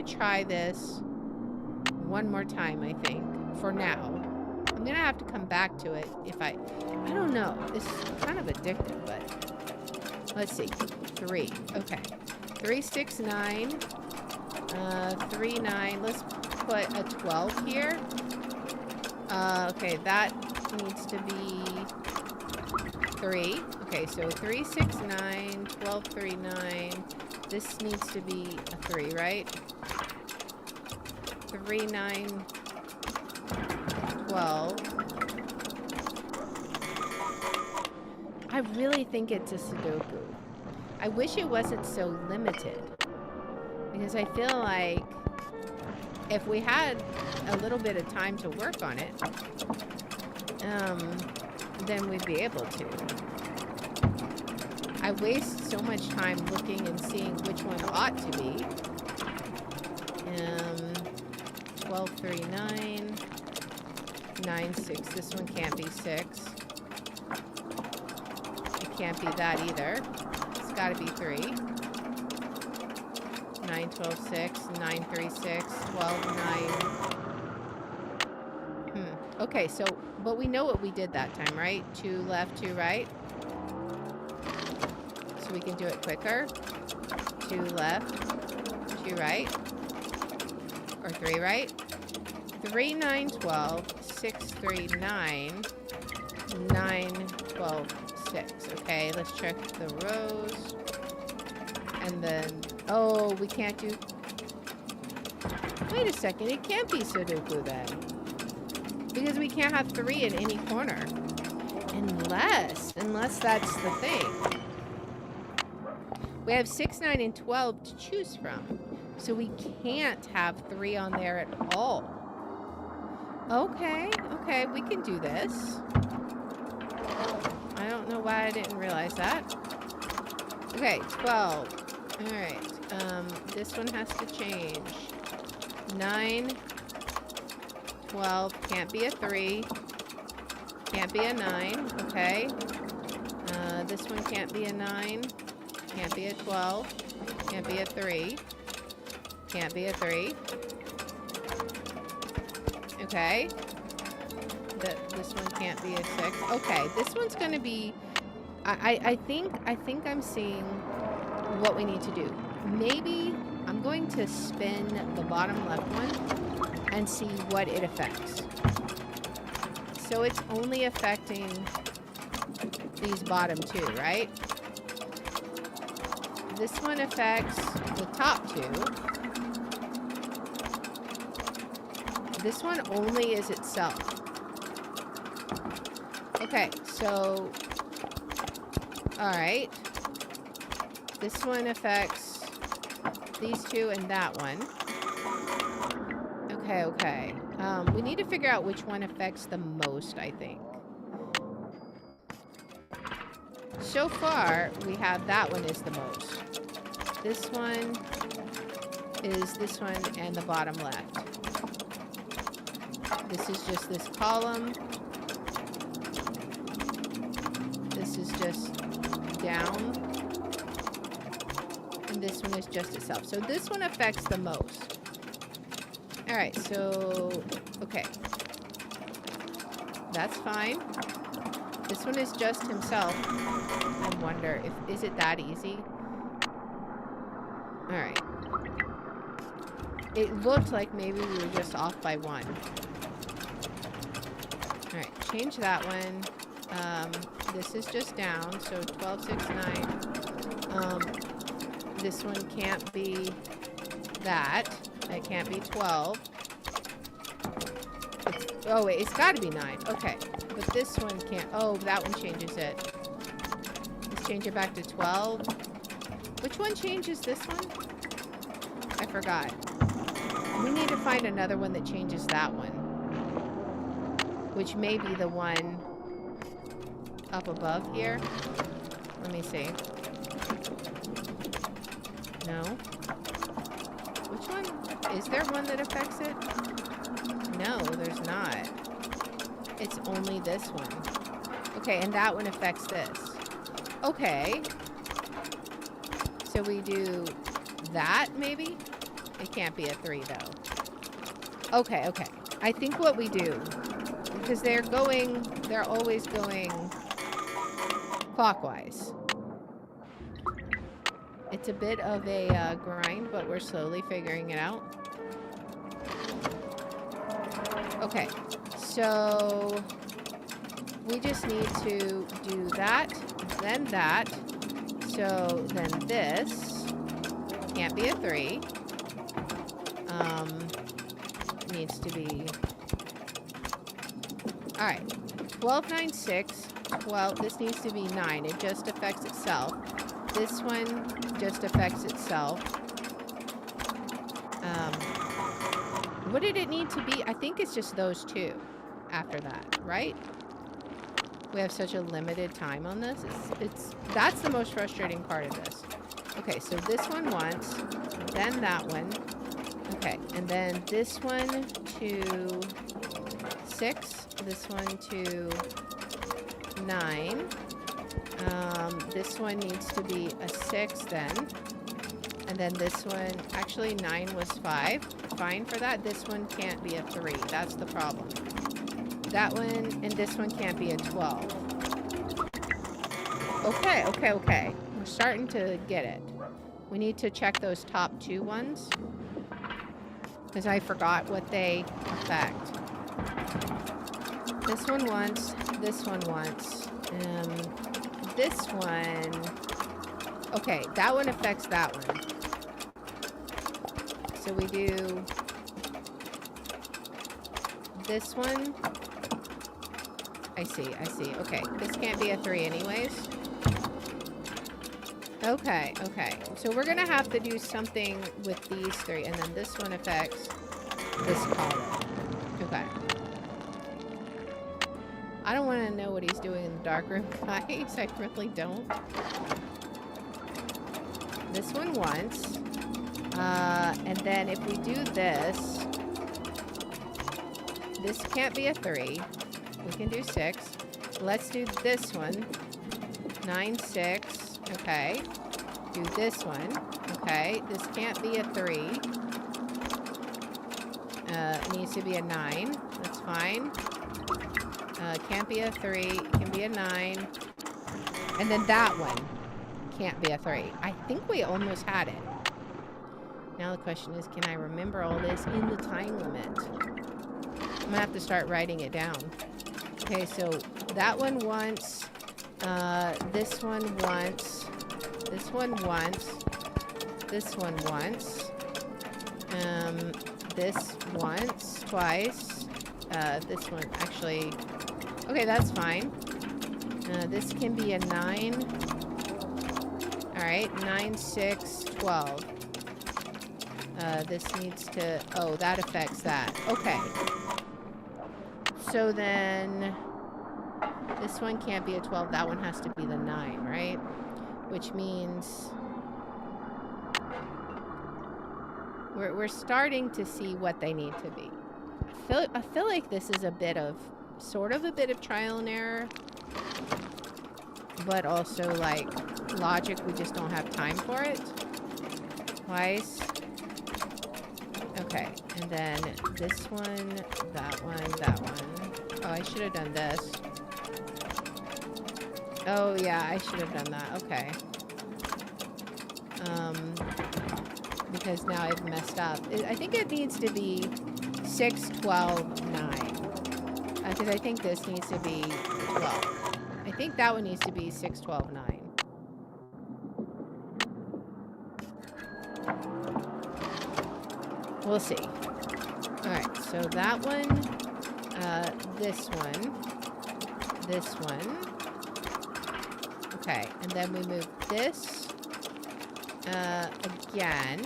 try this one more time, I think, for now. I'm gonna have to come back to it if I don't know. This is kind of addictive, but let's see. 3. Okay. 3, 6, 9. 3, 9. Let's put a 12 here. Okay, that needs to be 3. Okay, so 3, 6, 9, 12, 3, 9. This needs to be a 3, right? 3, 9, 12. I really think it's a Sudoku. I wish it wasn't so limited. Because I feel like if we had a little bit of time to work on it, then we'd be able to. I waste so much time looking and seeing which one ought to be. 12, 3, 9. 9, 6. This one can't be 6. It can't be that either. It's got to be 3. 9, 12, 6. 9, 3, 6. 12, 9. Okay. Okay, so, but we know what we did that time, right? 2 left, 2 right. So we can do it quicker. 2 left, 2 right. Or 3 right. 3, 9, 12, 6, 3, 9, 9, 12, 6. Okay, let's check the rows. And then, oh, we can't do... Wait a second, it can't be Sudoku then. Because we can't have 3 in any corner. Unless that's the thing. We have 6, 9, and 12 to choose from. So we can't have 3 on there at all. Okay, okay, we can do this. I don't know why I didn't realize that. Okay, 12. Alright, this one has to change. 9, 12, can't be a 3. Can't be a 9, okay. This one can't be a 9. Can't be a 12. Can't be a 3. Can't be a 3. Okay. This one can't be a 6. Okay, this one's gonna be... I think I'm seeing what we need to do. Maybe I'm going to spin the bottom left one and see what it affects. So it's only affecting these bottom 2, right? This one affects the top 2. This one only is itself. Okay, so... Alright. This one affects these 2 and that one. Okay, okay. We need to figure out which one affects the most, I think. So far, we have that one is the most. This one is this one and the bottom left. This is just this column. This is just down. And this one is just itself. So this one affects the most. Alright, so... Okay. That's fine. This one is just himself. I wonder if... Is it that easy? Alright. It looked like maybe we were just off by 1. Alright, change that one. This is just down, so 12, 6, 9. This one can't be that. It can't be 12. Oh, wait, it's got to be 9. Okay, but this one can't. Oh, that one changes it. Let's change it back to 12. Which one changes this one? I forgot. We need to find another one that changes that one. Which may be the one up above here. Let me see. No. Which one? Is there one that affects it? No, there's not. It's only this one. Okay, and that one affects this. Okay. So we do that, maybe? It can't be a 3, though. Okay, okay. I think what we do, because they're always going clockwise. It's a bit of a grind, but we're slowly figuring it out. Okay, so we just need to do that, then that. So then this can't be a 3. Needs to be... Alright, 12, 9, 6. 12, this needs to be 9. It just affects itself. This one just affects itself. What did it need to be? I think it's just those 2 after that, right? We have such a limited time on this. That's the most frustrating part of this. Okay, so this one once, then that one. Okay, and then this one to 6, this one to 9. This one needs to be a 6 then. And then this one, actually 9 was 5. Fine for that. This one can't be a 3. That's the problem. That one and this one can't be a 12. Okay. We're starting to get it. We need to check those top 2 ones. Because I forgot what they affect. This one once. This one once. This one... Okay, that one affects that one. So we do... This one... I see. Okay, this can't be a 3 anyways. Okay. So we're gonna have to do something with these 3, and then this one affects this column. Okay. I don't want to know what he's doing in the darkroom, guys. I really don't. This one once. And then if we do this, this can't be a 3. We can do 6. Let's do this one. 9, 6. Okay. Do this one. Okay. This can't be a 3. It needs to be a 9. That's fine. Can't be a 3. It can be a 9. And then that one can't be a 3. I think we almost had it. Now the question is, can I remember all this in the time limit? I'm gonna have to start writing it down. Okay, so that one once. This one once. This one once. This one once. This once. Twice. This one actually... Okay, that's fine. This can be a 9. Alright, 9, 6, 12. This needs to... Oh, that affects that. Okay. So then... This one can't be a 12. That one has to be the 9, right? Which means... We're starting to see what they need to be. I feel like this is a bit of... Sort of a bit of trial and error. But also, like, logic, we just don't have time for it. Twice. Okay, and then this one, that one, that one. Oh, I should have done this. Oh, yeah, I should have done that. Okay. Because now I've messed up. I think it needs to be 6, 12, 9. Because I think this needs to be 12. I think that one needs to be 6, 12, 9. We'll see. Alright, so that one, this one, this one. Okay, and then we move this, again.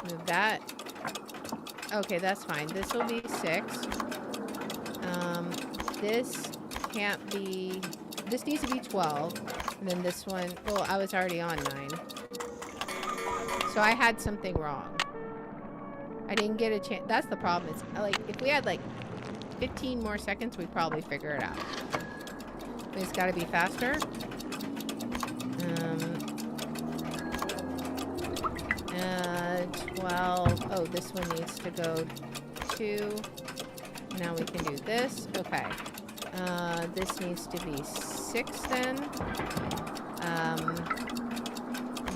Move that. Okay, that's fine. This will be 6. This can't be... This needs to be 12. And then this one... Well, I was already on 9. So I had something wrong. I didn't get a chance... That's the problem. It's like, if we had like 15 more seconds, we'd probably figure it out. But it's got to be faster. 12. Oh, this one needs to go 2. Now we can do this. Okay. This needs to be 6 then.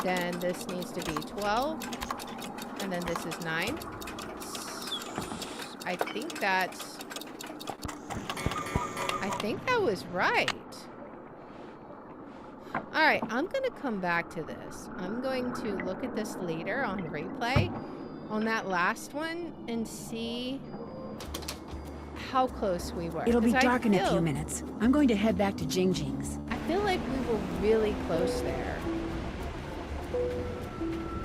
Then this needs to be 12. And then this is 9. I think that was right. Alright, I'm going to come back to this. I'm going to look at this later on replay on that last one and see how close we were. It'll be dark in a few minutes. I'm going to head back to Jingjing's. I feel like we were really close there.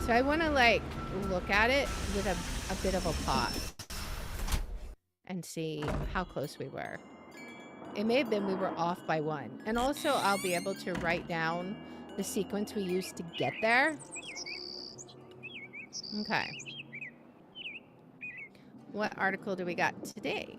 So I want to like look at it with a bit of a pause and see how close we were. It may have been we were off by 1. And also I'll be able to write down the sequence we used to get there. Okay. What article do we got today?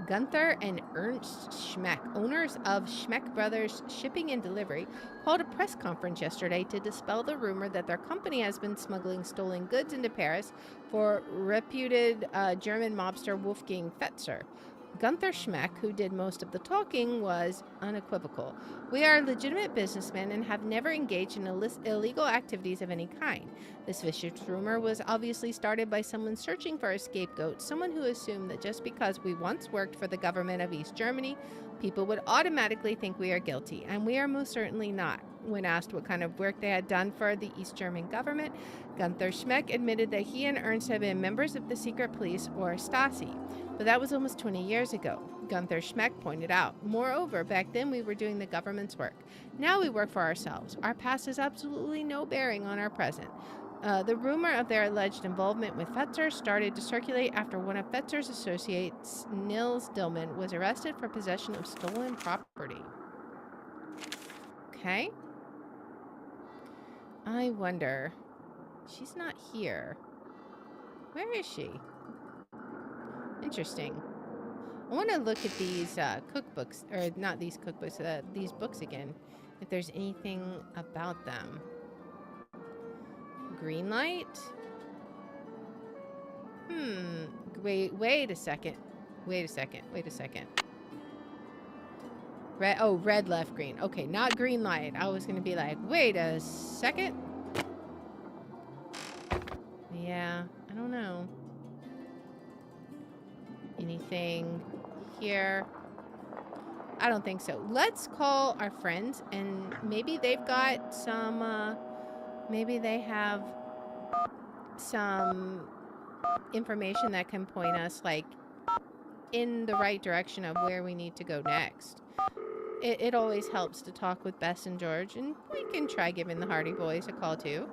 Gunther and Ernst Schmeck, owners of Schmeck Brothers Shipping and Delivery, called a press conference yesterday to dispel the rumor that their company has been smuggling stolen goods into Paris for reputed German mobster Wolfgang Fetzer. Gunther Schmeck, who did most of the talking, was unequivocal. "We are legitimate businessmen and have never engaged in illegal activities of any kind. This vicious rumor was obviously started by someone searching for a scapegoat, someone who assumed that just because we once worked for the government of East Germany, people would automatically think we are guilty, and we are most certainly not." When asked what kind of work they had done for the East German government, Gunther Schmeck admitted that he and Ernst had been members of the secret police, or Stasi. But that was almost 20 years ago, Gunther Schmeck pointed out. Moreover, back then we were doing the government's work. Now we work for ourselves. Our past has absolutely no bearing on our present. The rumor of their alleged involvement with Fetzer started to circulate after one of Fetzer's associates, Nils Dillman, was arrested for possession of stolen property. Okay. I wonder. She's not here. Where is she? Interesting. I want to look at these cookbooks, or not these cookbooks, these books again, if there's anything about them. Green light? Wait a second. Red, left, green. Okay, not green light. I was going to be like, wait a second. Yeah, I don't know. Anything here? I don't think so. Let's call our friends, and maybe they've got some, maybe they have some information that can point us, like, in the right direction of where we need to go next. It always helps to talk with Bess and George, and we can try giving the Hardy Boys a call, too.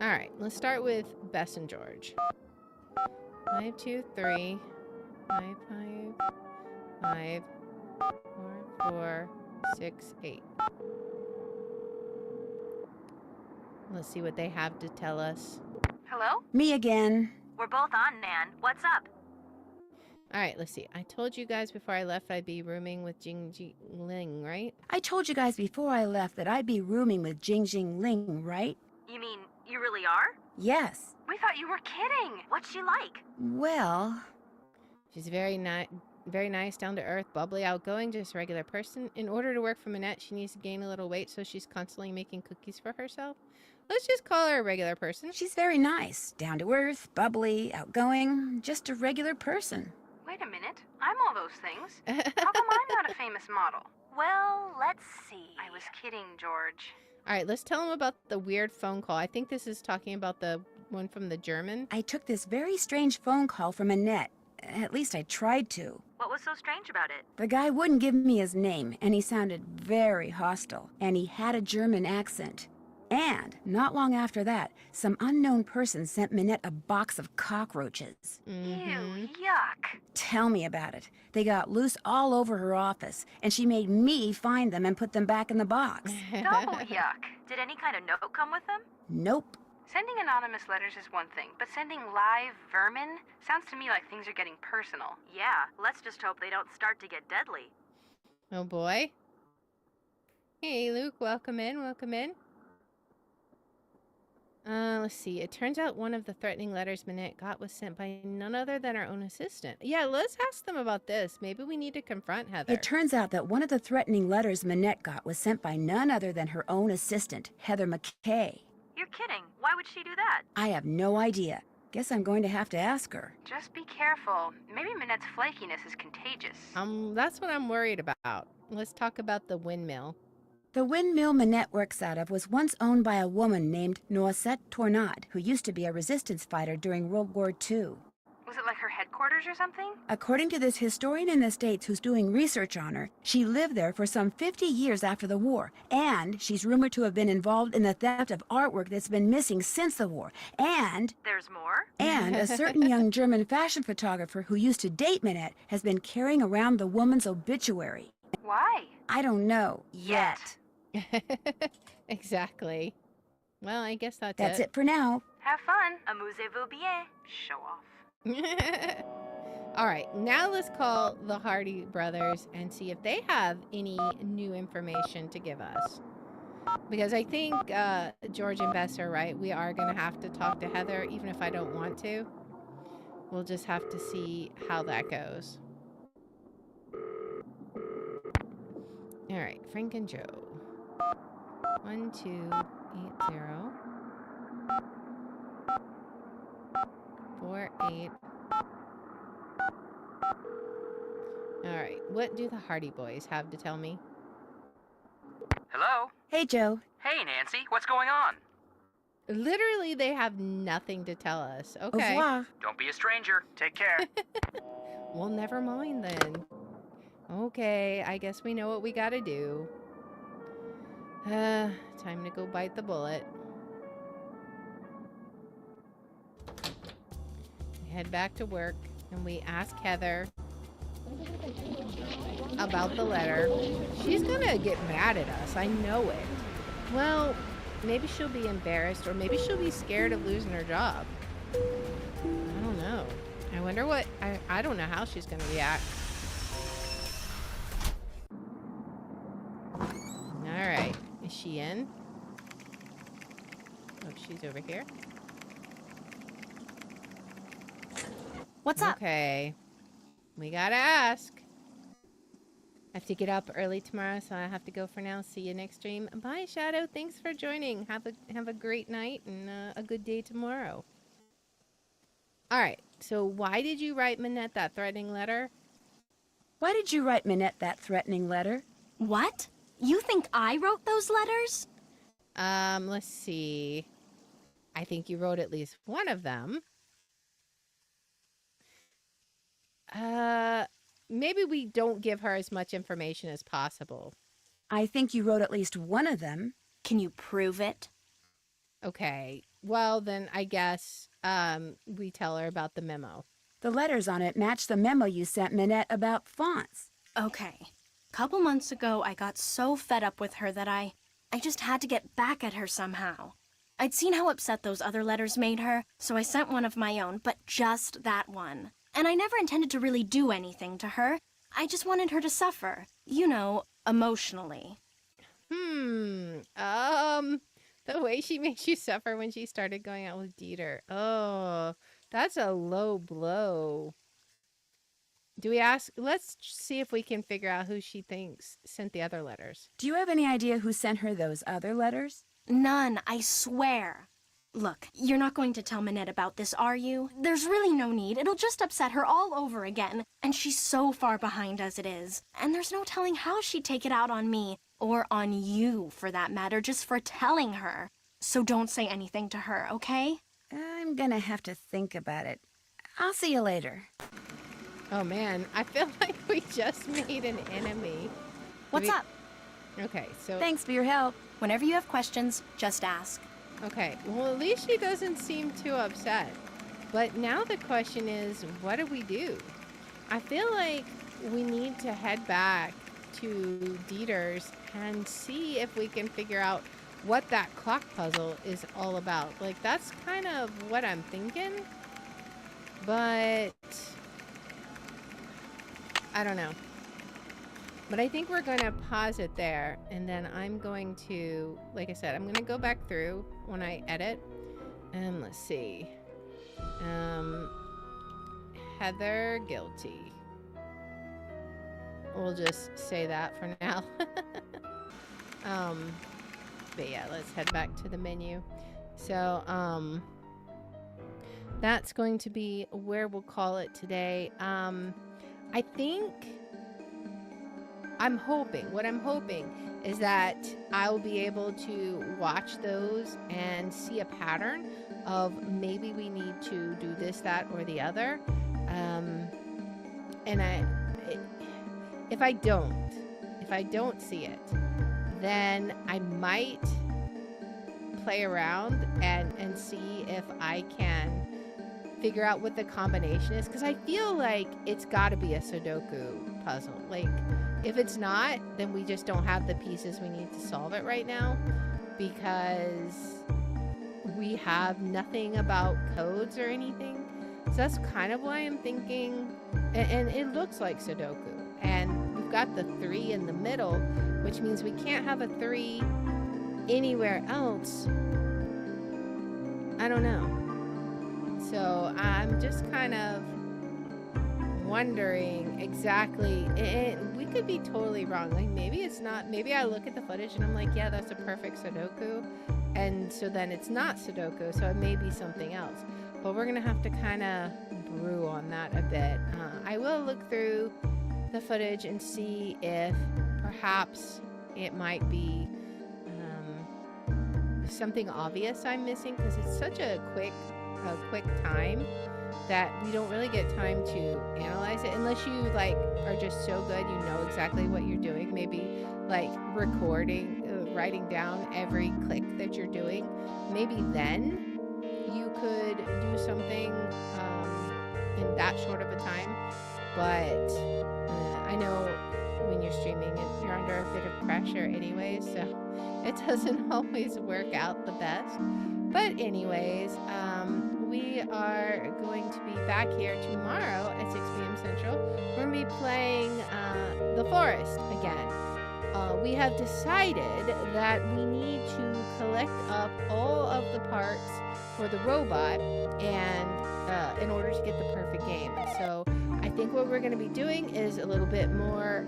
All right, let's start with Bess and George. 523 555 4468. Let's see what they have to tell us. Hello? Me again. We're both on, Nan. What's up? All right, let's see. I told you guys before I left I'd be rooming with Jing Ling, right? I told you guys before I left that I'd be rooming with Jing Ling, right? You mean you really are? Yes. We thought you were kidding. What's she like? Well... She's very nice, down to earth, bubbly, outgoing, just a regular person. In order to work for Minette, she needs to gain a little weight, so she's constantly making cookies for herself. Let's just call her a regular person. She's very nice, down to earth, bubbly, outgoing, just a regular person. Wait a minute. I'm all those things. How come I'm not a famous model? Well, let's see. I was kidding, George. All right, let's tell them about the weird phone call. I think this is talking about the one from the German. I took this very strange phone call from Minette. At least I tried to. What was so strange about it? The guy wouldn't give me his name, and he sounded very hostile, and he had a German accent. And, not long after that, some unknown person sent Minette a box of cockroaches. Ew, yuck. Tell me about it. They got loose all over her office, and she made me find them and put them back in the box. Double yuck. Did any kind of note come with them? Nope. Sending anonymous letters is one thing, but sending live vermin sounds to me like things are getting personal. Yeah, let's just hope they don't start to get deadly. Oh boy. Hey, Luke, welcome in, let's see. It turns out one of the threatening letters Minette got was sent by none other than her own assistant. Yeah, let's ask them about this. Maybe we need to confront Heather. It turns out that one of the threatening letters Minette got was sent by none other than her own assistant, Heather McKay. You're kidding. Why would she do that? I have no idea. Guess I'm going to have to ask her. Just be careful. Maybe Minette's flakiness is contagious. That's what I'm worried about. Let's talk about the windmill. The windmill Minette works out of was once owned by a woman named Noisette Tornade, who used to be a resistance fighter during World War II. Was it like her headquarters or something? According to this historian in the States who's doing research on her, she lived there for some 50 years after the war, and she's rumored to have been involved in the theft of artwork that's been missing since the war, and... There's more? And a certain young German fashion photographer who used to date Minette has been carrying around the woman's obituary. Why? I don't know. Yet. Exactly. Well, I guess that's it for now. Have fun. Amusez-vous bien. Show off. All right, now let's call the Hardy brothers and see if they have any new information to give us. Because I think George and Bess are right. We are going to have to talk to Heather, even if I don't want to. We'll just have to see how that goes. All right, Frank and Joe. 1280 48. All right, what do the Hardy boys have to tell me? Hello? Hey, Joe. Hey, Nancy, what's going on? Literally, they have nothing to tell us. Au Okay. revoir. Don't be a stranger. Take care. Well, never mind then. Okay, I guess we know what we gotta do. Time to go bite the bullet. We head back to work and we ask Heather about the letter. She's gonna get mad at us, I know it. Well, maybe she'll be embarrassed, or maybe she'll be scared of losing her job. I don't know. I wonder what, I don't know how she's gonna react. Alright, is she in? Oh, she's over here. What's up? Okay. We gotta ask. I have to get up early tomorrow, so I have to go for now. See you next stream. Bye, Shadow. Thanks for joining. Have a great night and a good day tomorrow. All right. So why did you write Minette that threatening letter? Why did you write Minette that threatening letter? What? You think I wrote those letters? Let's see. I think you wrote at least one of them. Maybe we don't give her as much information as possible. I think you wrote at least one of them. Can you prove it? Okay. Well, then I guess we tell her about the memo. The letters on it match the memo you sent Minette about fonts. Okay. Couple months ago, I got so fed up with her that I just had to get back at her somehow. I'd seen how upset those other letters made her, so I sent one of my own, but just that one. And I never intended to really do anything to her. I just wanted her to suffer. You know, emotionally. The way she makes you suffer when she started going out with Dieter. Oh, that's a low blow. Do we ask? Let's see if we can figure out who she thinks sent the other letters. Do you have any idea who sent her those other letters? None, I swear. Look, you're not going to tell Minette about this, are you? There's really no need. It'll just upset her all over again. And she's so far behind as it is. And there's no telling how she'd take it out on me. Or on you, for that matter, just for telling her. So don't say anything to her, okay? I'm gonna have to think about it. I'll see you later. Oh, man. I feel like we just made an enemy. What's up? Okay, so... Thanks for your help. Whenever you have questions, just ask. Okay, well, at least she doesn't seem too upset. But now the question is, what do we do? I feel like we need to head back to Dieter's and see if we can figure out what that clock puzzle is all about. Like, that's kind of what I'm thinking. But I don't know. But I think we're going to pause it there, and then I'm going to, like I said, I'm going to go back through when I edit, and let's see. Heather guilty. We'll just say that for now. But yeah, let's head back to the menu. So, that's going to be where we'll call it today. I think... what I'm hoping is that I'll be able to watch those and see a pattern of maybe we need to do this, that, or the other. If I don't see it, then I might play around and see if I can figure out what the combination is, because I feel like it's got to be a Sudoku puzzle. Like, if it's not, then we just don't have the pieces we need to solve it right now, because we have nothing about codes or anything. So that's kind of why I'm thinking, and it looks like Sudoku. And we've got the 3 in the middle, which means we can't have a 3 anywhere else. I don't know. So I'm just kind of wondering exactly, and we could be totally wrong. Like, maybe it's not, maybe I look at the footage and I'm like, yeah, that's a perfect Sudoku. And so then it's not Sudoku, so it may be something else. But we're going to have to kind of brew on that a bit. I will look through the footage and see if perhaps it might be something obvious I'm missing, because it's such a quick time that we don't really get time to analyze it unless you like are just so good you know exactly what you're doing. Maybe like recording, writing down every click that you're doing. Maybe then you could do something in that short of a time. But I know when you're streaming, you're under a bit of pressure anyway, so it doesn't always work out the best. But anyways, we are going to be back here tomorrow at 6 p.m. Central. We're going to be playing The Forest again. We have decided that we need to collect up all of the parts for the robot and in order to get the perfect game. So I think what we're going to be doing is a little bit more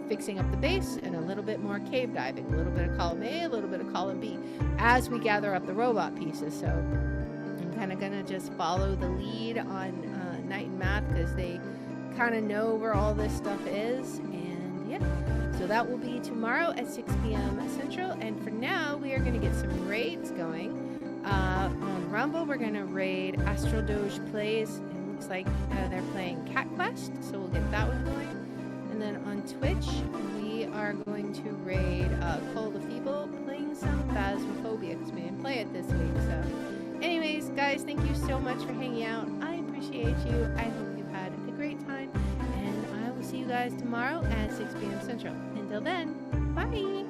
fixing up the base and a little bit more cave diving, a little bit of column A, a little bit of column B as we gather up the robot pieces. So I'm kind of going to just follow the lead on Night and Math because they kind of know where all this stuff is. And yeah, so that will be tomorrow at 6 p.m. Central. And for now, we are going to get some raids going. On Rumble, we're going to raid Astral Doge Plays. It looks like they're playing Cat Quest, so we'll get that one going. And then on Twitch, we are going to raid Call the Feeble, playing some Phasmophobia, because we didn't play it this week. So anyways, guys, thank you so much for hanging out. I appreciate you. I hope you've had a great time. And I will see you guys tomorrow at 6 p.m. Central. Until then, bye!